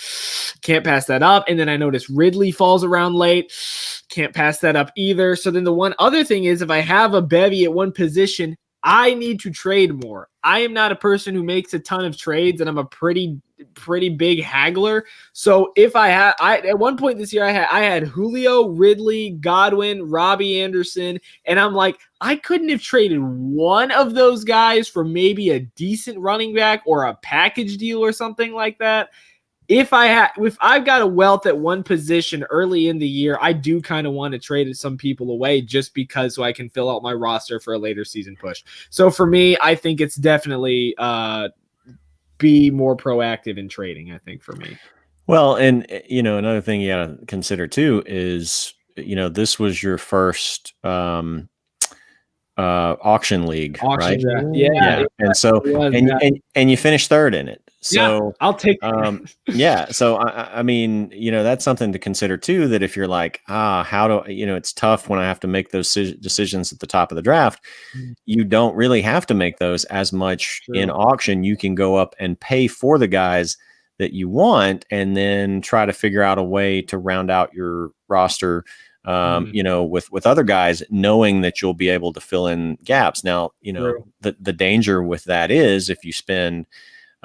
C: can't pass that up. And then I noticed Ridley falls around late. Can't pass that up either. So then the one other thing is, if I have a bevy at one position, I need to trade more. I am not a person who makes a ton of trades, and I'm a pretty big haggler. So if at one point this year, I had Julio, Ridley, Godwin, Robbie Anderson, and I'm like, I couldn't have traded one of those guys for maybe a decent running back or a package deal or something like that. If I've got a wealth at one position early in the year, I do kind of want to trade some people away just because so I can fill out my roster for a later season push. So for me, I think it's definitely be more proactive in trading, I think, for me.
B: Well, and another thing you got to consider too is, this was your first auction league, right?
C: Draft. Yeah.
B: And so and you finished third in it. So
C: I'll take that.
B: Yeah. So I mean, that's something to consider too, that if you're like, how do it's tough when I have to make those decisions at the top of the draft. You don't really have to make those as much in auction. You can go up and pay for the guys that you want, and then try to figure out a way to round out your roster, with other guys, knowing that you'll be able to fill in gaps. Now, the danger with that is if you spend,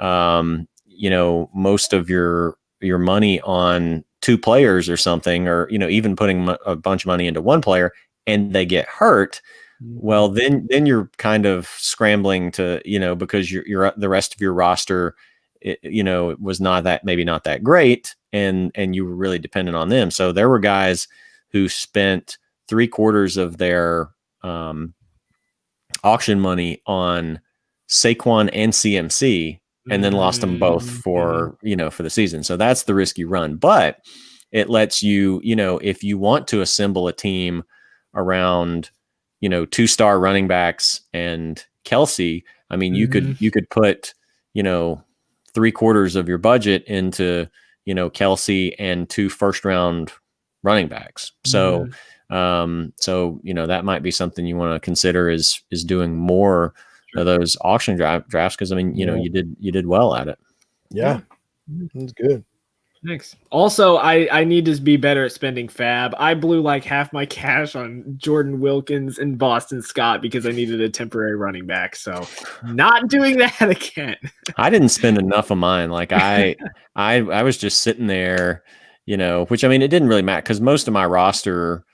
B: most of your money on two players or something, or, even putting a bunch of money into one player and they get hurt. Well, then you're kind of scrambling to, because you're the rest of your roster, it was not that great, and you were really dependent on them. So there were guys who spent 3/4 of their auction money on Saquon and CMC, and then lost them both for the season. So that's the risk you run. But it lets you, if you want to assemble a team around, 2-star running backs and Kelsey, I mean, you could put, 3/4 of your budget into, Kelsey and 2 first-round running backs. So, that might be something you want to consider is doing more of those auction drafts. Cause I mean, you did well at it.
A: Yeah. That's good.
C: Thanks. Also, I need to be better at spending fab. I blew like half my cash on Jordan Wilkins and Boston Scott because I needed a temporary running back. So not doing that again.
B: I didn't spend enough of mine. Like I was just sitting there, which I mean, it didn't really matter because most of my roster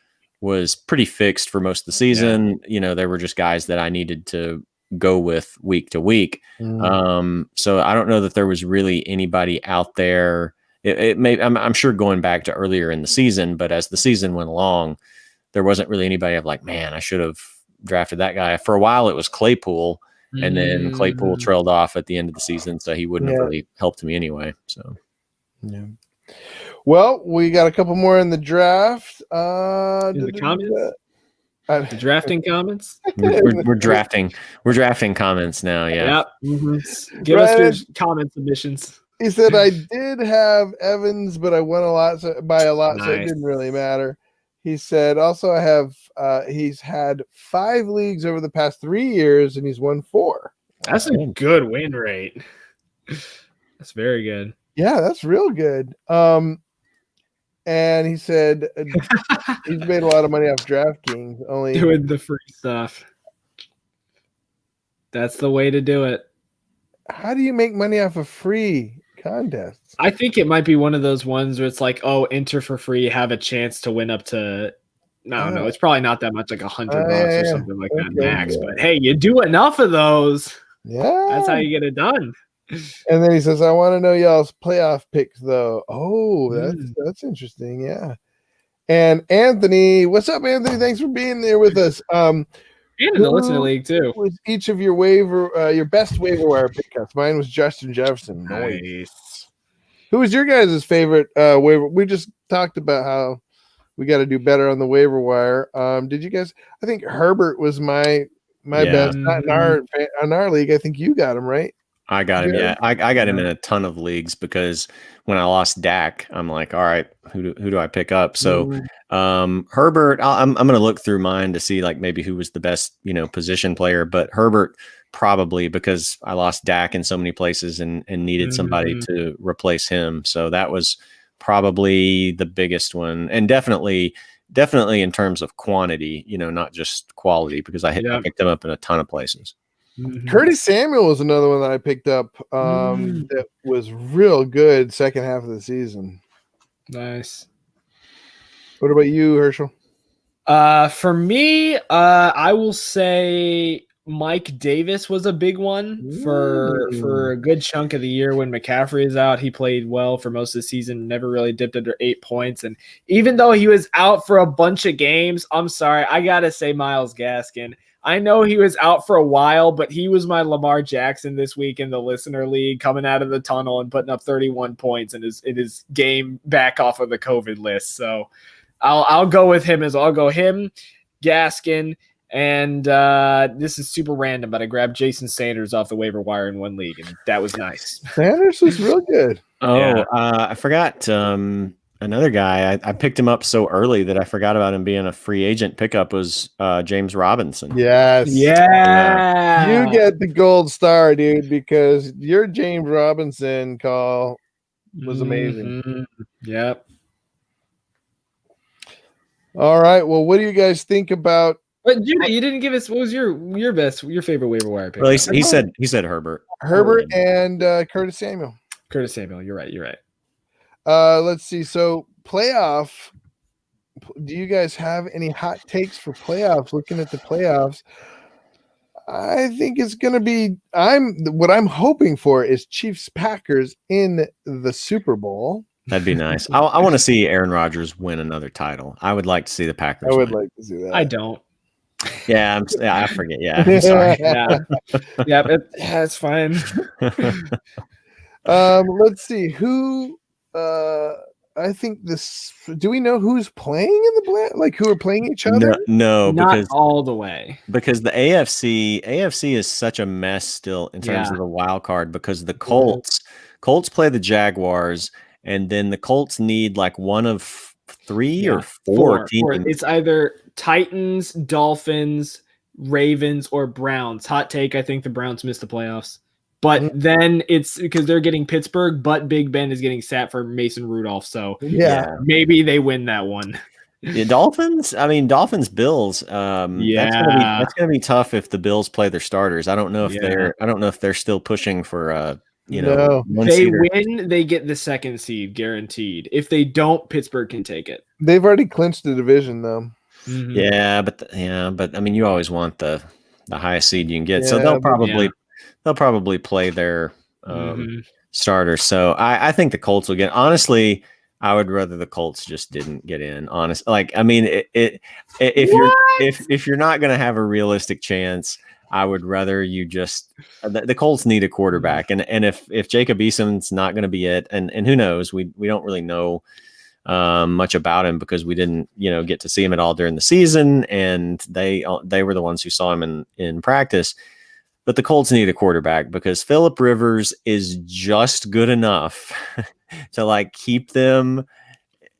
B: was pretty fixed for most of the season. There were just guys that I needed to go with week to week. So I don't know that there was really anybody out there. I'm sure going back to earlier in the season, but as the season went along, there wasn't really anybody of like, man, I should have drafted that guy. For a while, it was Claypool, and then Claypool trailed off at the end of the season, so he wouldn't have really helped me anyway. So,
A: yeah. Well, we got a couple more in the draft.
C: In the comments? The drafting comments?
B: We're drafting comments now. Yeah.
C: Yep. Give us your comment submissions.
A: He said, I did have Evans, but I won by a lot,
C: Nice.
A: so it didn't really matter. He said, also, I have, he's had 5 leagues over the past 3 years, and he's won 4.
C: That's a good win rate. That's very good.
A: Yeah, that's real good. And he said he's made a lot of money off DraftKings. Only
C: doing the free stuff. That's the way to do it.
A: How do you make money off of free contests?
C: I think it might be one of those ones where it's like, oh, enter for free, have a chance to win up to, I don't know. It's probably not that much, like $100 or something like that max. But hey, you do enough of those.
A: Yeah,
C: that's how you get it done.
A: And then he says, I want to know y'all's playoff picks, though. Oh, that's interesting. Yeah. And Anthony, what's up, Anthony? Thanks for being there with us.
C: And in the listener league, too.
A: Was each of your your best waiver wire pickups? Mine was Justin Jefferson.
C: Nice.
A: Who was your guys' favorite waiver? We just talked about how we got to do better on the waiver wire. Did you guys? I think Herbert was my best. Not in our league. I think you got him, right?
B: I got him. Yeah, I got him in a ton of leagues because when I lost Dak, I'm like, all right, who do I pick up? So Herbert, I'm going to look through mine to see like maybe who was the best position player, but Herbert probably because I lost Dak in so many places and needed somebody to replace him. So that was probably the biggest one, and definitely in terms of quantity, not just quality, because I picked him up in a ton of places.
A: Curtis Samuel was another one that I picked up that was real good second half of the season.
C: Nice.
A: What about you, Herschel?
C: For me, I will say Mike Davis was a big one for a good chunk of the year when McCaffrey is out. He played well for most of the season, never really dipped under 8 points. And even though he was out for a bunch of games, I'm sorry, I got to say Myles Gaskin. I know he was out for a while, but he was my Lamar Jackson this week in the listener league, coming out of the tunnel and putting up 31 points in his game back off of the COVID list. So I'll go with him I'll go him, Gaskin, and this is super random, but I grabbed Jason Sanders off the waiver wire in one league, and that was nice.
A: Sanders was real good.
B: I forgot. Another guy, I picked him up so early that I forgot about him being a free agent pickup was James Robinson.
A: Yes.
C: Yeah.
A: You get the gold star, dude, because your James Robinson call was amazing.
C: Yep.
A: All right. Well, what do you guys think about?
C: But you didn't give us, what was your favorite waiver wire pick?
B: Well, he said Herbert.
A: Herbert and Curtis Samuel.
C: Curtis Samuel. You're right.
A: Let's see. So playoff, do you guys have any hot takes for playoffs? Looking at the playoffs, I think it's going to be, what I'm hoping for is Chiefs Packers in the Super Bowl.
B: That'd be nice. I want to see Aaron Rodgers win another title. I would like to see the Packers.
A: I would like to see that.
C: I don't.
B: Yeah, I forget. Yeah, I'm sorry.
C: It's fine.
A: Let's see who. I think this. Do we know who's playing in the blast? Like who are playing each other?
B: No,
C: not all the way.
B: Because the AFC is such a mess still in terms of the wild card. Because the Colts play the Jaguars, and then the Colts need like one of 3 or 4 teams.
C: It's either Titans, Dolphins, Ravens, or Browns. Hot take: I think the Browns missed the playoffs. But then it's because they're getting Pittsburgh, but Big Ben is getting sat for Mason Rudolph. So maybe they win that one.
B: The Dolphins, Bills. That's gonna be tough if the Bills play their starters. I don't know if they're still pushing for
C: they win, they get the second seed guaranteed. If they don't, Pittsburgh can take it.
A: They've already clinched the division though.
B: Yeah, but I mean, you always want the highest seed you can get.
A: Yeah,
B: So they'll probably play their starters. So I think the Colts will get. Honestly, I would rather the Colts just didn't get in. Honest, like I mean, if you're not going to have a realistic chance, I would rather you just the Colts need a quarterback, and if Jacob Eason's not going to be it, and who knows, we don't really know much about him because we didn't get to see him at all during the season, and they were the ones who saw him in practice. But the Colts need a quarterback because Phillip Rivers is just good enough to like keep them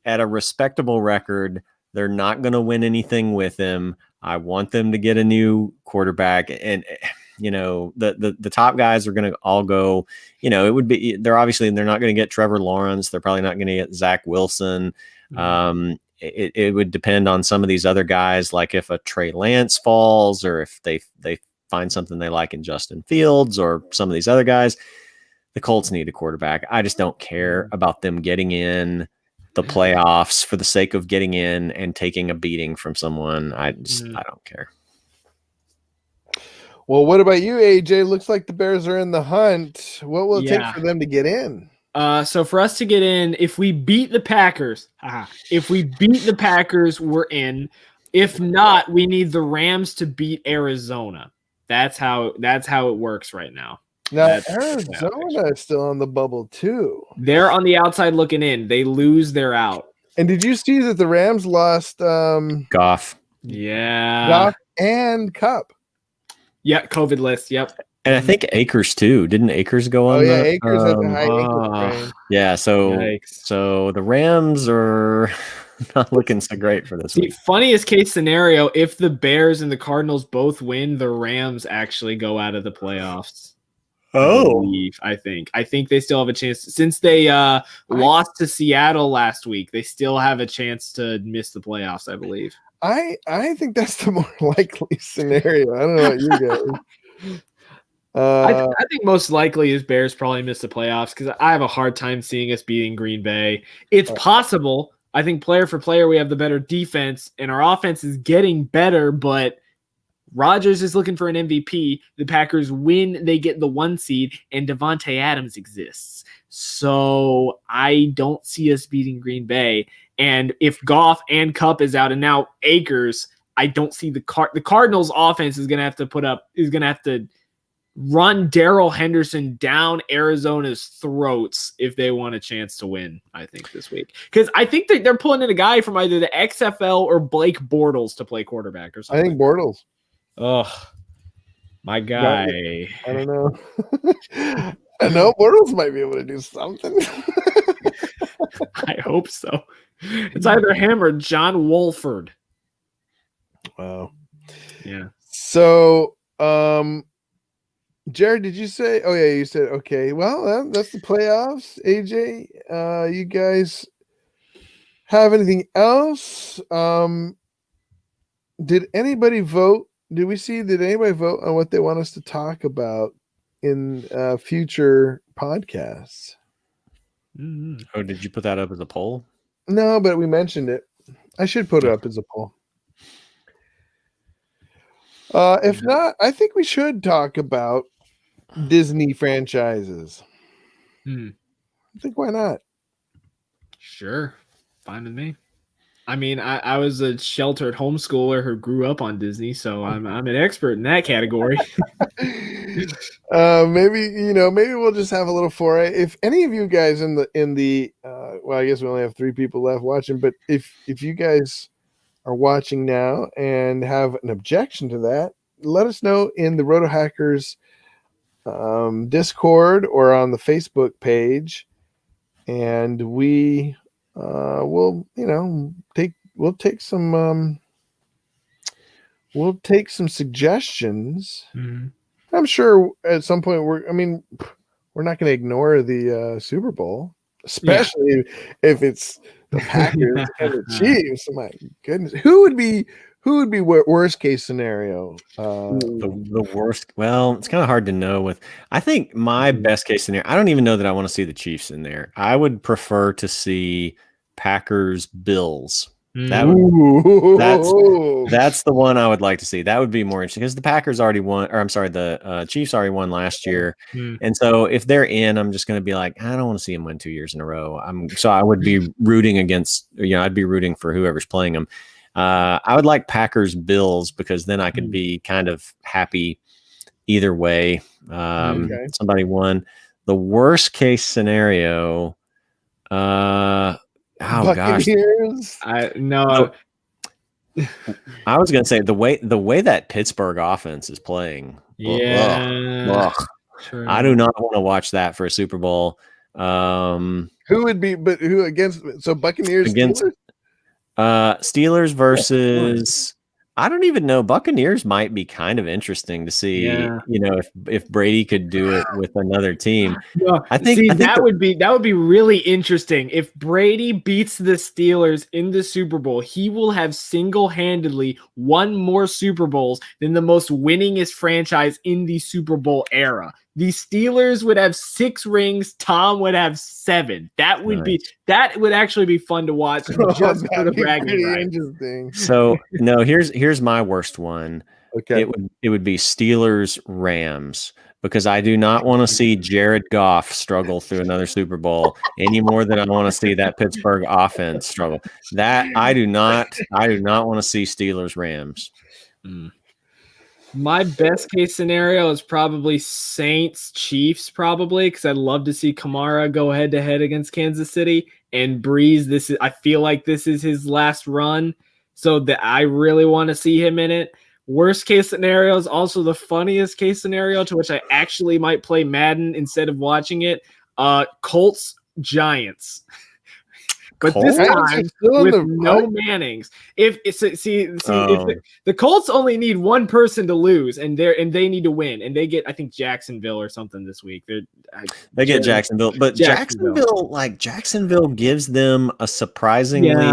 B: at a respectable record. They're not going to win anything with him. I want them to get a new quarterback, and the top guys are going to all go. It would be they're not going to get Trevor Lawrence. They're probably not going to get Zach Wilson. It would depend on some of these other guys, like if a Trey Lance falls, or if they find something they like in Justin Fields or some of these other guys. The Colts need a quarterback. I just don't care about them getting in the playoffs for the sake of getting in and taking a beating from someone. I don't care.
A: Well, what about you, AJ? Looks like the Bears are in the hunt. What will it take for them to get in?
C: So for us to get in, if we beat the Packers, we're in. If not, we need the Rams to beat Arizona. That's how it works right now.
A: Now, Arizona is still on the bubble too.
C: They're on the outside looking in. They lose, they're out.
A: And did you see that the Rams lost
B: Goff?
C: Yeah.
A: Goff and Kupp.
C: Yeah, COVID list. Yep.
B: And I think Akers too. Didn't Akers go on?
A: Oh yeah, Akers had the high ankle sprain.
B: Yeah, so the Rams are not looking so great for this week.
C: Funniest case scenario, if the Bears and the Cardinals both win, the Rams actually go out of the playoffs. I think they still have a chance since they lost to Seattle last week. They still have a chance to miss the playoffs, I believe.
A: I think that's the more likely scenario. I don't know what you guys.
C: I think most likely is Bears probably miss the playoffs because I have a hard time seeing us beating Green Bay. It's possible. I think player for player, we have the better defense, and our offense is getting better, but Rodgers is looking for an MVP. The Packers win, they get the 1 seed, and Devontae Adams exists. So I don't see us beating Green Bay. And if Goff and Kupp is out, and now Akers, I don't see the Cardinals' offense is going to have to run Darrell Henderson down Arizona's throats if they want a chance to win, I think, this week. Because I think they're pulling in a guy from either the XFL or Blake Bortles to play quarterback or something.
A: I think Bortles.
C: Oh, my guy.
A: I don't know. I know Bortles might be able to do something.
C: I hope so. It's either him or John Wolford.
A: Wow.
C: Yeah.
A: So, Jared, did you say? Oh yeah, you said okay. Well, that's the playoffs. AJ, you guys have anything else? Did anybody vote? Did anybody vote on what they want us to talk about in future podcasts?
B: Oh, did you put that up as a poll?
A: No, but we mentioned it. I should put it up as a poll. If not, I think we should talk about Disney franchises. I think why not?
C: Sure. Fine with me. I mean, I was a sheltered homeschooler who grew up on Disney, so I'm an expert in that category.
A: Maybe we'll just have a little foray. If any of you guys in the well, I guess we only have 3 people left watching, but if you guys are watching now and have an objection to that, let us know in the Roto Hackers Discord or on the Facebook page, and we we'll take some suggestions. I'm sure at some point we're not going to ignore the Super Bowl, especially if it's the Packers and the Chiefs. My goodness, who would be worst case scenario?
B: The worst. Well, it's kind of hard to know. I think my best case scenario. I don't even know that I want to see the Chiefs in there. I would prefer to see Packers Bills That's the one I would like to see. That would be more interesting because the Packers already won, or I'm sorry, the Chiefs already won last year. And so if they're in, I'm just going to be like, I don't want to see them win 2 years in a row. So I would be rooting against, I'd be rooting for whoever's playing them. I would like Packers Bills because then I could be kind of happy either way. Somebody won. The worst case scenario.
A: Buccaneers.
B: I was gonna say the way that Pittsburgh offense is playing.
C: Yeah.
B: I do not want to watch that for a Super Bowl.
A: Who would be? But who against? So Buccaneers
B: against Steelers versus. I don't even know. Buccaneers might be kind of interesting to see. If Brady could do it with another team. I think
C: that would be really interesting. If Brady beats the Steelers in the Super Bowl, he will have single-handedly won more Super Bowls than the most winningest franchise in the Super Bowl era. The Steelers would have 6 rings. Tom would have 7. That would actually be fun to watch just for the bragging rights.
A: Interesting.
B: So no, here's my worst one.
A: Okay,
B: it would be Steelers Rams because I do not want to see Jared Goff struggle through another Super Bowl any more than I want to see that Pittsburgh offense struggle. That I do not want to see Steelers Rams.
C: My best case scenario is probably Saints Chiefs, probably because I'd love to see Kamara go head to head against Kansas City and Breeze. I feel like this is his last run, so I really want to see him in it. Worst case scenario is also the funniest case scenario, to which I actually might play Madden instead of watching it. Colts Giants. But this time with no Mannings. If the Colts only need one person to lose, and they need to win, and they get I think Jacksonville or something this week.
B: They get Jacksonville, but Jacksonville gives them a surprisingly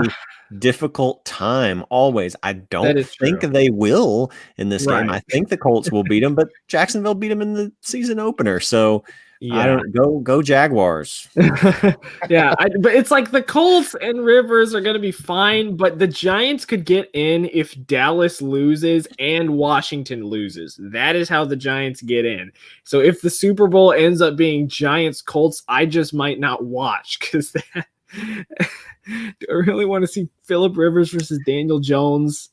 B: difficult time always. I don't think they will in this game. I think the Colts will beat them, but Jacksonville beat them in the season opener. So I don't go Jaguars.
C: But it's like the Colts and Rivers are going to be fine, but the Giants could get in if Dallas loses and Washington loses. That is how the Giants get in. So if the Super Bowl ends up being Giants Colts, I just might not watch because do I really want to see Phillip Rivers versus Daniel Jones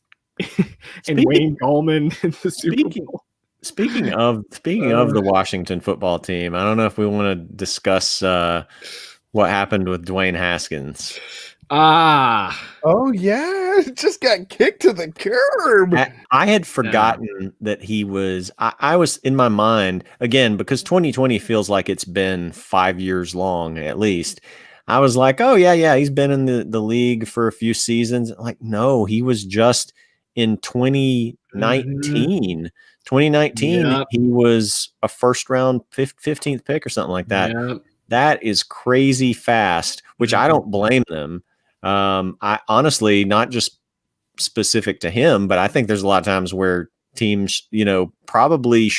C: and Wayne Gallman in the Super Bowl?
B: Speaking of the Washington football team, I don't know if we want to discuss what happened with Dwayne Haskins.
A: Oh yeah, just got kicked to the curb.
B: I had forgotten that he was. I was in my mind again because 2020 feels like it's been 5 years long at least. I was like, oh yeah, he's been in the league for a few seasons. Like, no, he was just in 2019. 2019, he was a first round 15th pick or something like that. That is crazy fast, which I don't blame them. I honestly, not just specific to him, but I think there's a lot of times where teams, probably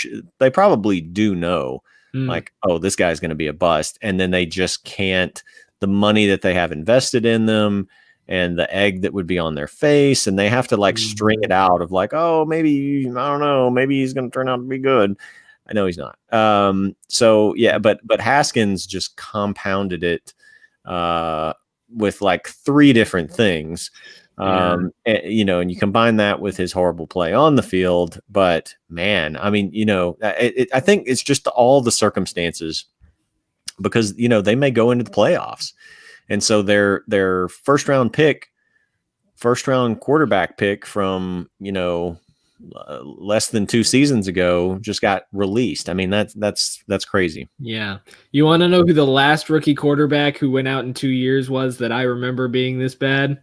B: do know like, oh, this guy's going to be a bust. And then they just can't, the money that they have invested in them and the egg that would be on their face, and they have to like string it out of like, oh, maybe, I don't know, maybe he's going to turn out to be good. I know he's not. So yeah, but Haskins just compounded it with like 3 different things. And you combine that with his horrible play on the field, but man, I mean, I think it's just all the circumstances because, they may go into the playoffs. And so their first round quarterback pick from, less than 2 seasons ago just got released. I mean, that's crazy.
C: Yeah. You want to know who the last rookie quarterback who went out in 2 years was that I remember being this bad?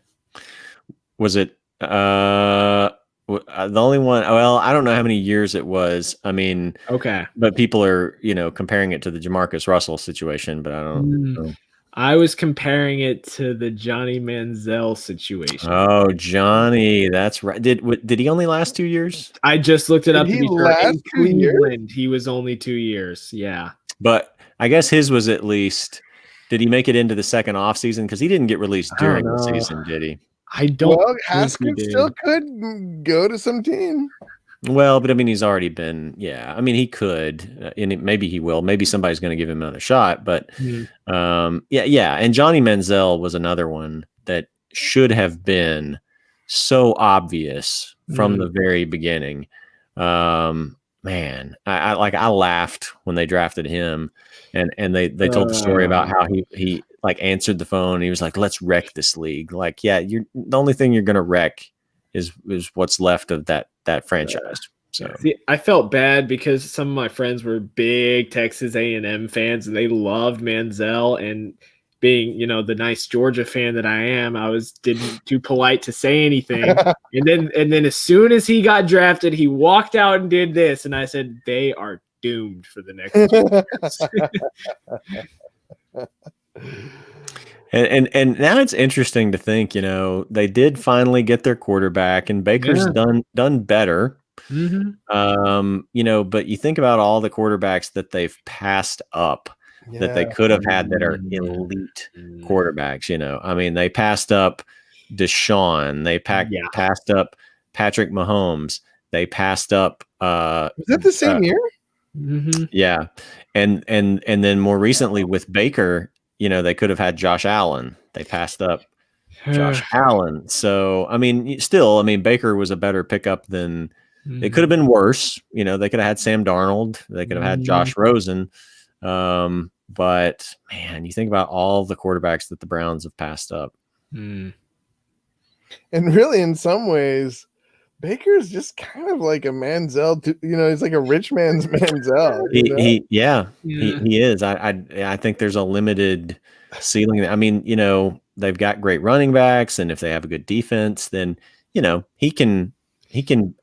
B: Was it the only one? Well, I don't know how many years it was. I mean,
C: okay,
B: but people are, comparing it to the Jamarcus Russell situation, but I don't know.
C: I was comparing it to the Johnny Manziel situation.
B: Oh, Johnny, that's right. Did he only last 2 years?
C: I just looked it up.
A: He last 2 years?
C: He was only 2 years. Yeah,
B: but I guess his was at least. Did he make it into the second off season? Because he didn't get released during the season, did he?
C: I don't.
A: Well,
C: think he
A: Haskins
C: did.
A: still could go to some team.
B: Well, but I mean, he's already been. Yeah, I mean, he could, and maybe he will. Maybe somebody's going to give him another shot. But yeah. And Johnny Manziel was another one that should have been so obvious from the very beginning. Man, I laughed when they drafted him, and they told the story about how he like answered the phone. And he was like, "Let's wreck this league." Like, yeah, the only thing you're going to wreck is what's left of that franchise. So
C: see, I felt bad because some of my friends were big Texas A&M fans and they loved Manziel, and being, the nice Georgia fan that I am, I was didn't too polite to say anything. and then as soon as he got drafted, he walked out and did this, and I said they are doomed for the next 2 years.
B: And now it's interesting to think, they did finally get their quarterback, and Baker's done better. But you think about all the quarterbacks that they've passed up that they could have had that are elite quarterbacks. I mean, they passed up Deshaun, they passed up Patrick Mahomes, they passed up
A: was that the same year?
B: Yeah. And then more recently with Baker, they could have had Josh Allen. They passed up Josh Allen. So, I mean, Baker was a better pickup than it could have been worse. They could have had Sam Darnold. They could have had Josh Rosen. But man, you think about all the quarterbacks that the Browns have passed up.
A: And really, in some ways, Baker's just kind of like a Manziel. He's like a rich man's Manziel.
B: He is. I think there's a limited ceiling. I mean, they've got great running backs, and if they have a good defense, then he can.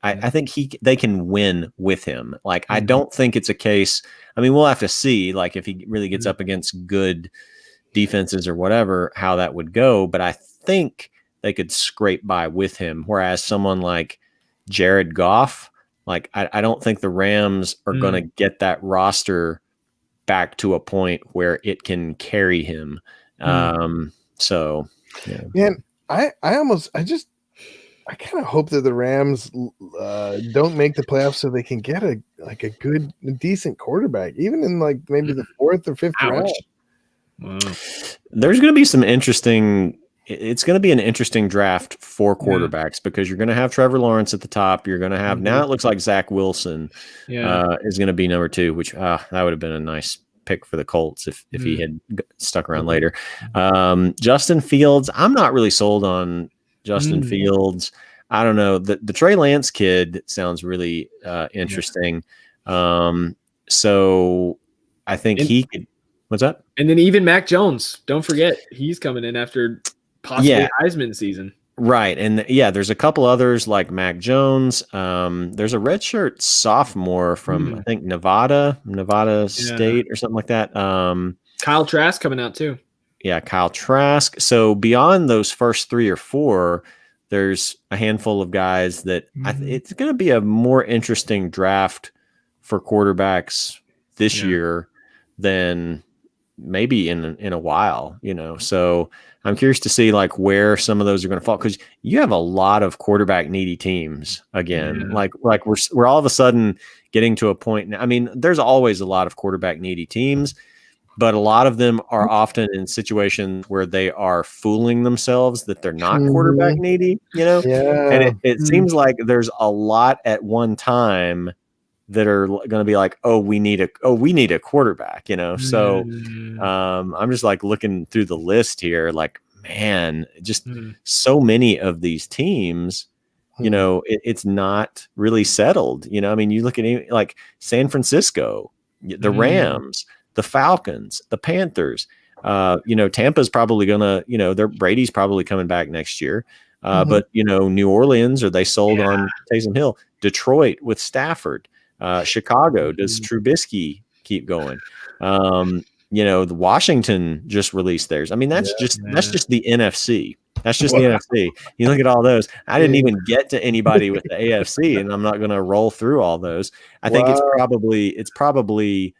B: I think they can win with him. Like, I don't think it's a case. I mean, we'll have to see, like, if he really gets up against good defenses or whatever, how that would go. But I think they could scrape by with him. Whereas someone like Jared Goff, like, I don't think the Rams are going to get that roster back to a point where it can carry him. So, yeah.
A: Man, I kind of hope that the Rams don't make the playoffs so they can get a good, decent quarterback, even in like maybe the 4th or 5th round.
C: Wow.
B: There's going to be some interesting. It's going to be an interesting draft for quarterbacks because you're going to have Trevor Lawrence at the top. You're going to have now it looks like Zach Wilson is going to be number 2, which that would have been a nice pick for the Colts if he had stuck around later. Justin Fields, I'm not really sold on Justin Fields. I don't know. The Trey Lance kid sounds really interesting. So I think he could. What's up?
C: And then even Mac Jones, don't forget, he's coming in after possibly Heisman season.
B: Right. And there's a couple others like Mac Jones. There's a redshirt sophomore from I think Nevada State or something like that.
C: Kyle Trask coming out too.
B: Yeah, Kyle Trask. So beyond those first 3 or 4, there's a handful of guys that it's going to be a more interesting draft for quarterbacks this year than maybe in a while, So I'm curious to see like where some of those are going to fall, because you have a lot of quarterback needy teams again. Like we're all of a sudden getting to a point. I mean, there's always a lot of quarterback needy teams, but a lot of them are often in situations where they are fooling themselves that they're not quarterback needy, And it seems like there's a lot at one time that are going to be like, we need a quarterback, So I'm just like looking through the list here, like, man, just so many of these teams, it's not really settled. I mean, you look at like San Francisco, the Rams, the Falcons, the Panthers, Tampa's probably gonna, Brady's probably coming back next year. But New Orleans, are they sold on Taysom Hill? Detroit with Stafford. Chicago, does Trubisky keep going? The Washington just released theirs. I mean, that's just the NFC. That's just the NFC. You look at all those. I didn't even get to anybody with the AFC, and I'm not going to roll through all those. I think it's probably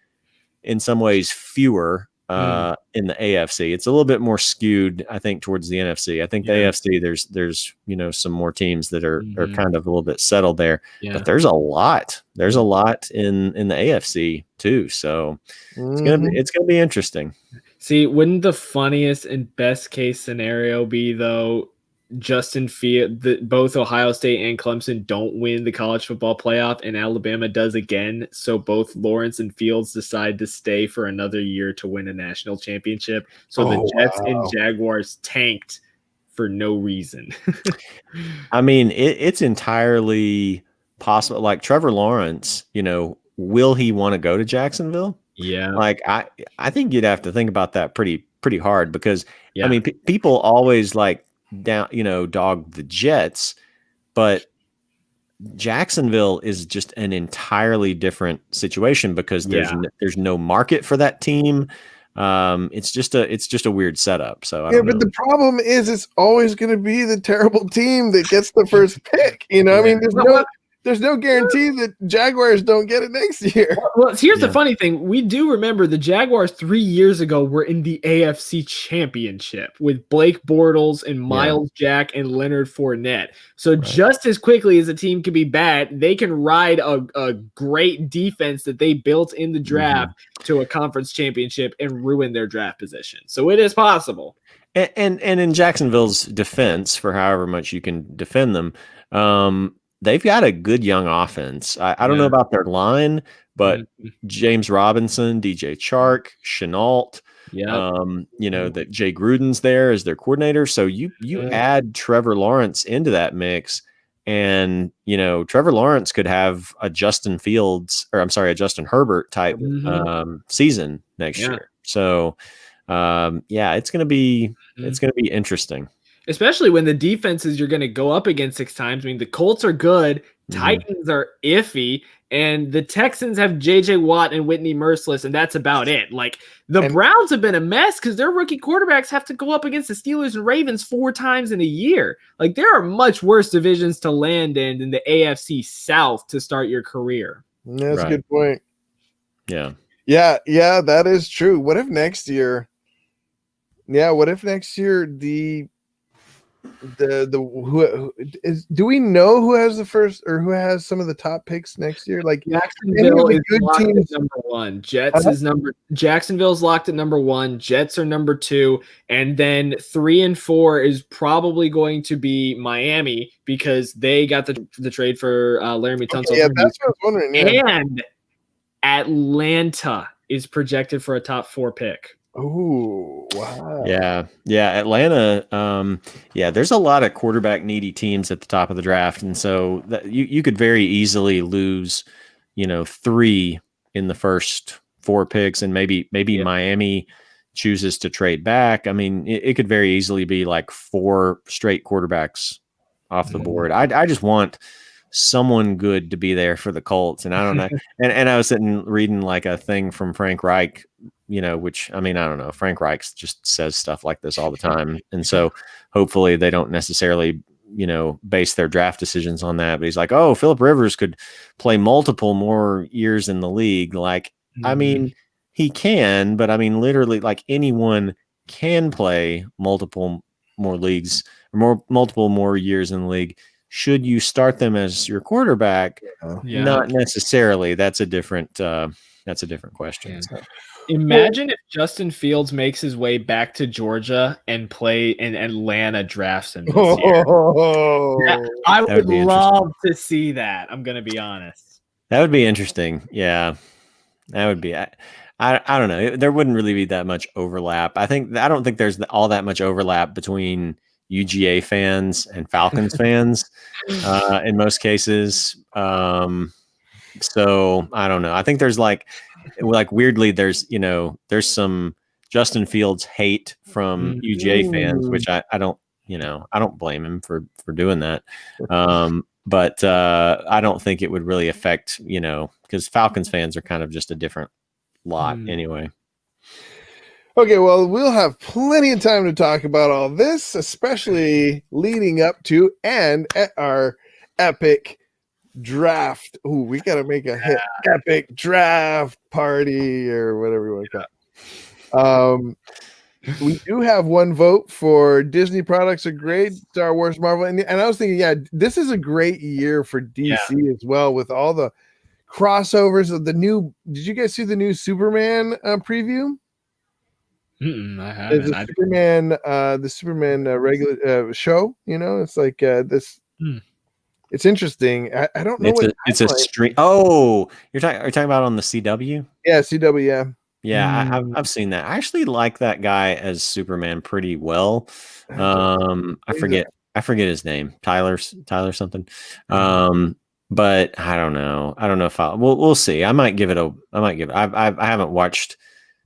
B: in some ways fewer in the AFC. It's a little bit more skewed, I think, towards the NFC. I think the AFC, there's some more teams that are kind of a little bit settled there. Yeah. But there's a lot. There's a lot in the AFC too. So it's gonna be interesting.
C: See, wouldn't the funniest and best case scenario be though Justin Field, both Ohio State and Clemson don't win the college football playoff, and Alabama does again. So both Lawrence and Fields decide to stay for another year to win a national championship. So the Jets and Jaguars tanked for no reason.
B: I mean, it's entirely possible. Like Trevor Lawrence, will he want to go to Jacksonville?
C: Yeah.
B: Like I think you'd have to think about that pretty hard because I mean, people always dog the Jets, but Jacksonville is just an entirely different situation because there's no market for that team. It's just a weird setup. So I don't know.
A: But the problem is it's always going to be the terrible team that gets the first pick. I mean, there's no guarantee that Jaguars don't get it next year.
C: Well, here's the funny thing. We do remember the Jaguars 3 years ago were in the AFC Championship with Blake Bortles and Miles Jack and Leonard Fournette. So just as quickly as a team can be bad, they can ride a great defense that they built in the draft to a conference championship and ruin their draft position. So it is possible.
B: And in Jacksonville's defense, for however much you can defend them, they've got a good young offense. I don't know about their line, but James Robinson, DJ Chark, Chenault, that Jay Gruden's there as their coordinator. So you add Trevor Lawrence into that mix, and Trevor Lawrence could have a Justin Herbert type season next year. So it's gonna be interesting.
C: Especially when the defenses you're going to go up against 6 times. I mean, the Colts are good, Titans are iffy, and the Texans have J.J. Watt and Whitney Merciless, and that's about it. Like, the Browns have been a mess because their rookie quarterbacks have to go up against the Steelers and Ravens 4 times in a year. Like, there are much worse divisions to land in than the AFC South to start your career.
A: That's a good point.
B: Yeah,
A: that is true. What if next year do we know who has the first or who has some of the top picks next year? Like
C: Jacksonville is locked at number 1. Jacksonville's locked at number 1. Jets are number 2, and then 3 and 4 is probably going to be Miami because they got the trade for Laramie Tunsil.
A: Yeah, that's what I was wondering. Yeah.
C: And Atlanta is projected for a top 4 pick.
A: Oh, wow.
B: Yeah. Atlanta. There's a lot of quarterback needy teams at the top of the draft. And so you could very easily lose, 3 in the first 4 picks, and maybe Miami chooses to trade back. I mean, it could very easily be like 4 straight quarterbacks off the board. I just want someone good to be there for the Colts. And I don't know. and I was reading like a thing from Frank Reich, which, I mean, I don't know. Frank Reich just says stuff like this all the time. And so hopefully they don't necessarily, base their draft decisions on that. But he's like, oh, Phillip Rivers could play multiple more years in the league. Like, I mean, he can, but I mean, literally, like, anyone can play multiple more leagues or multiple more years in the league. Should you start them as your quarterback? Not necessarily. That's a different question.
C: Yeah. So. Imagine if Justin Fields makes his way back to Georgia and Atlanta drafts him this year. I would love to see that. I'm going to be honest.
B: That would be interesting. Yeah, that would be. I don't know. There wouldn't really be that much overlap. I don't think there's all that much overlap between UGA fans and Falcons fans in most cases. So I don't know. I think there's like weirdly there's some Justin Fields hate from UGA fans, which I don't blame him for doing that. But I don't think it would really affect, because Falcons fans are kind of just a different lot anyway.
A: Okay, well, we'll have plenty of time to talk about all this, especially leading up to and at our epic draft. Ooh, we got to make a hit epic draft party or whatever you want to We do have one vote for Disney products are great, Star Wars, Marvel, and I was thinking, yeah, this is a great year for DC as well with all the crossovers of the new. Did you guys see the new Superman preview?
C: I haven't.
A: The Superman regular show. You know, it's like this. It's interesting. I don't know
B: it's a stream. Oh, are you talking about on the CW?
A: Yeah, CW. Yeah.
B: Yeah, I've seen that. I actually like that guy as Superman pretty well. I forget his name. Tyler something. But I don't know. I don't know if we'll see. I might give it. I haven't watched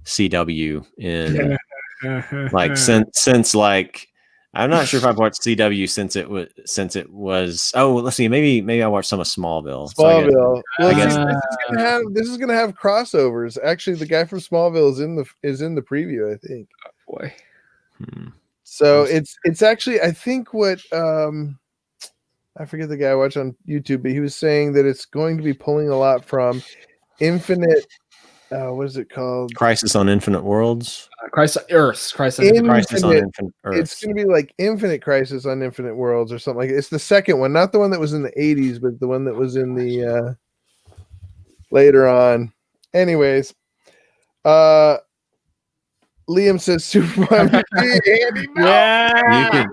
B: CW in like since like I'm not sure if I've watched CW since it was. Oh, let's see. Maybe I watched some of Smallville.
A: Smallville. This is gonna have crossovers. Actually, the guy from Smallville is in the preview, I think.
C: Oh, boy.
A: So it's actually, I think what I forget the guy I watched on YouTube, but he was saying that it's going to be pulling a lot from Infinite. What is it called?
B: Crisis on Infinite Worlds.
C: Crisis on Earth.
A: It's going to be like Infinite Crisis on Infinite Worlds or something like that. It's the second one, not the one that was in the 80s, but the one that was in the later on. Anyways, Liam says Superman.
C: Yeah,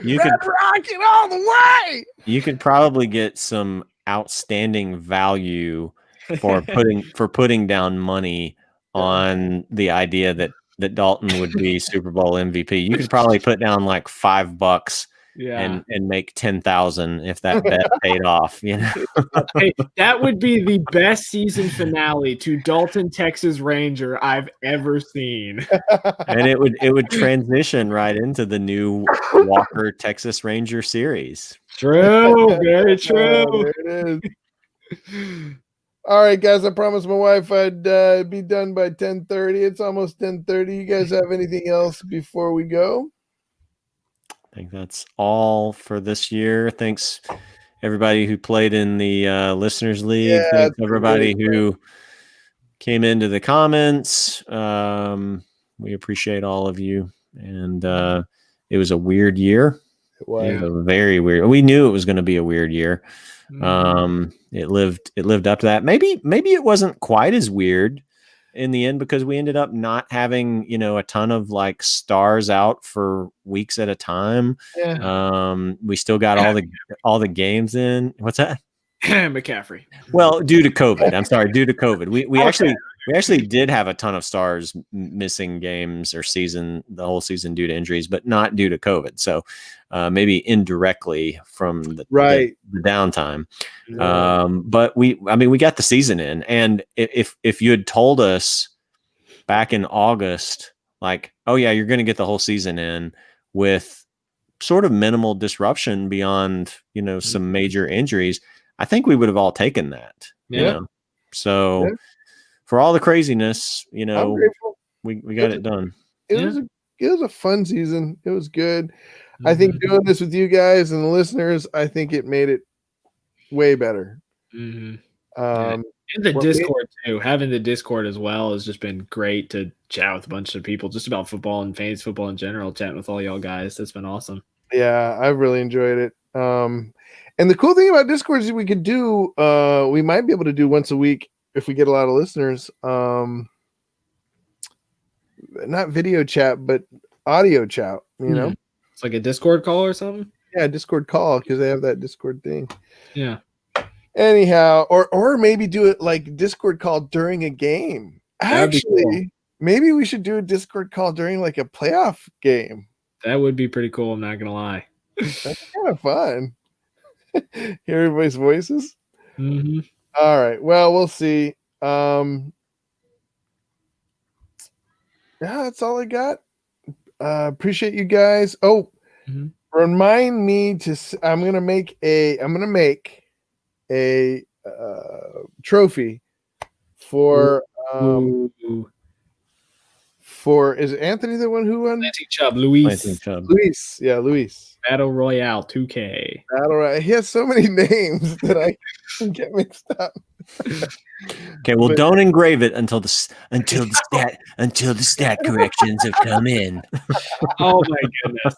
B: you could
A: rock it all the way.
B: You could probably get some outstanding value for putting down money on the idea that Dalton would be Super Bowl MVP. You could probably put down like $5 and make 10,000 if that bet paid off, you know.
C: Hey, that would be the best season finale to Dalton, Texas Ranger I've ever seen.
B: And it would transition right into the new Walker Texas Ranger series.
C: True, very true.
A: There it is. All right, guys, I promised my wife I'd be done by 10:30. It's almost 10:30. You guys have anything else before we go?
B: I think that's all for this year. Thanks, everybody who played in the Listeners League.
A: Yeah,
B: thanks, everybody who came into the comments. We appreciate all of you. And it was a weird year. It was a very weird. We knew it was going to be a weird year. It lived up to that. Maybe it wasn't quite as weird in the end because we ended up not having, a ton of like stars out for weeks at a time. We still got all the games in. What's that?
C: McCaffrey.
B: Well, due to COVID. I'm sorry, due to COVID. We actually did have a ton of stars missing games or the whole season due to injuries, but not due to COVID. So maybe indirectly from the downtime. But we got the season in, and if you had told us back in August, like, oh yeah, you're going to get the whole season in with sort of minimal disruption beyond, some major injuries, I think we would have all taken that. So for all the craziness, we got it done.
A: It was a fun season. It was good. I think doing this with you guys and the listeners, I think it made it way better.
C: And the Discord too. Having the Discord as well has just been great to chat with a bunch of people just about football and fantasy football in general, chatting with all y'all guys. That's been awesome.
A: Yeah, I've really enjoyed it. And the cool thing about Discord is we could do, we might be able to do once a week if we get a lot of listeners. Not video chat, but audio chat,
C: It's like a Discord call or something?
A: Yeah, Discord call, because they have that Discord thing.
C: Yeah.
A: Anyhow, or maybe do it like Discord call during a game. Actually, cool. Maybe we should do a Discord call during like a playoff game.
C: That would be pretty cool, I'm not going to lie.
A: That's kind of fun. Hear everybody's voices.
C: Mm-hmm.
A: All right. Well, we'll see. Yeah, that's all I got. Appreciate you guys. Oh, remind me to. I'm gonna make a trophy for is Anthony the one who won? Luis. Yeah, Luis.
C: Battle Royale 2K.
A: Battle Royale. He has so many names that I can get mixed up.
B: Okay, well, don't engrave it until the stat corrections have come in.
C: Oh my goodness.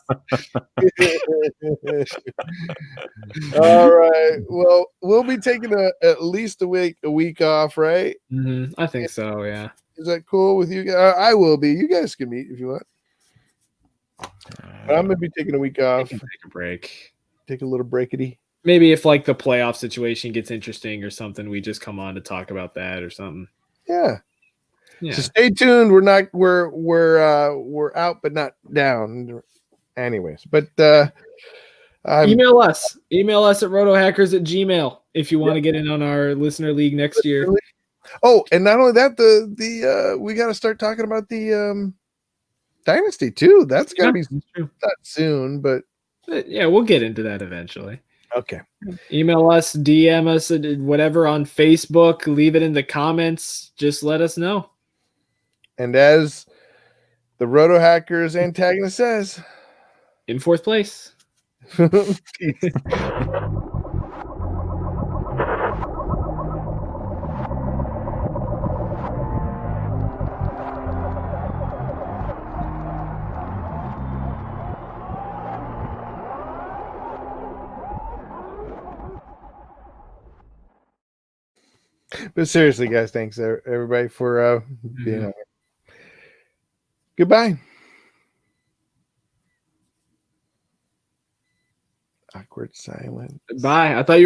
A: All right. Well, we'll be taking at least a week off, right?
C: I think so. Yeah.
A: Is that cool with you guys? I will be. You guys can meet if you want. But I'm gonna be taking a week off.
C: Take a break.
A: Take a little breakity.
C: Maybe if like the playoff situation gets interesting or something, we just come on to talk about that or something.
A: Yeah.
C: Yeah.
A: So stay tuned. We're out but not down. Anyways, but
C: email us at rotohackers@gmail if you want to get in on our listener league next year.
A: Oh, and not only that, the we got to start talking about the Dynasty too. That's got to be not soon, but
C: yeah, we'll get into that eventually.
A: Okay.
C: Email us, DM us, whatever on Facebook. Leave it in the comments. Just let us know.
A: And as the Roto Hackers antagonist says,
C: in fourth place. Peace.
A: But seriously, guys, thanks everybody for being on. Goodbye.
D: Awkward silence.
A: Bye. I thought you were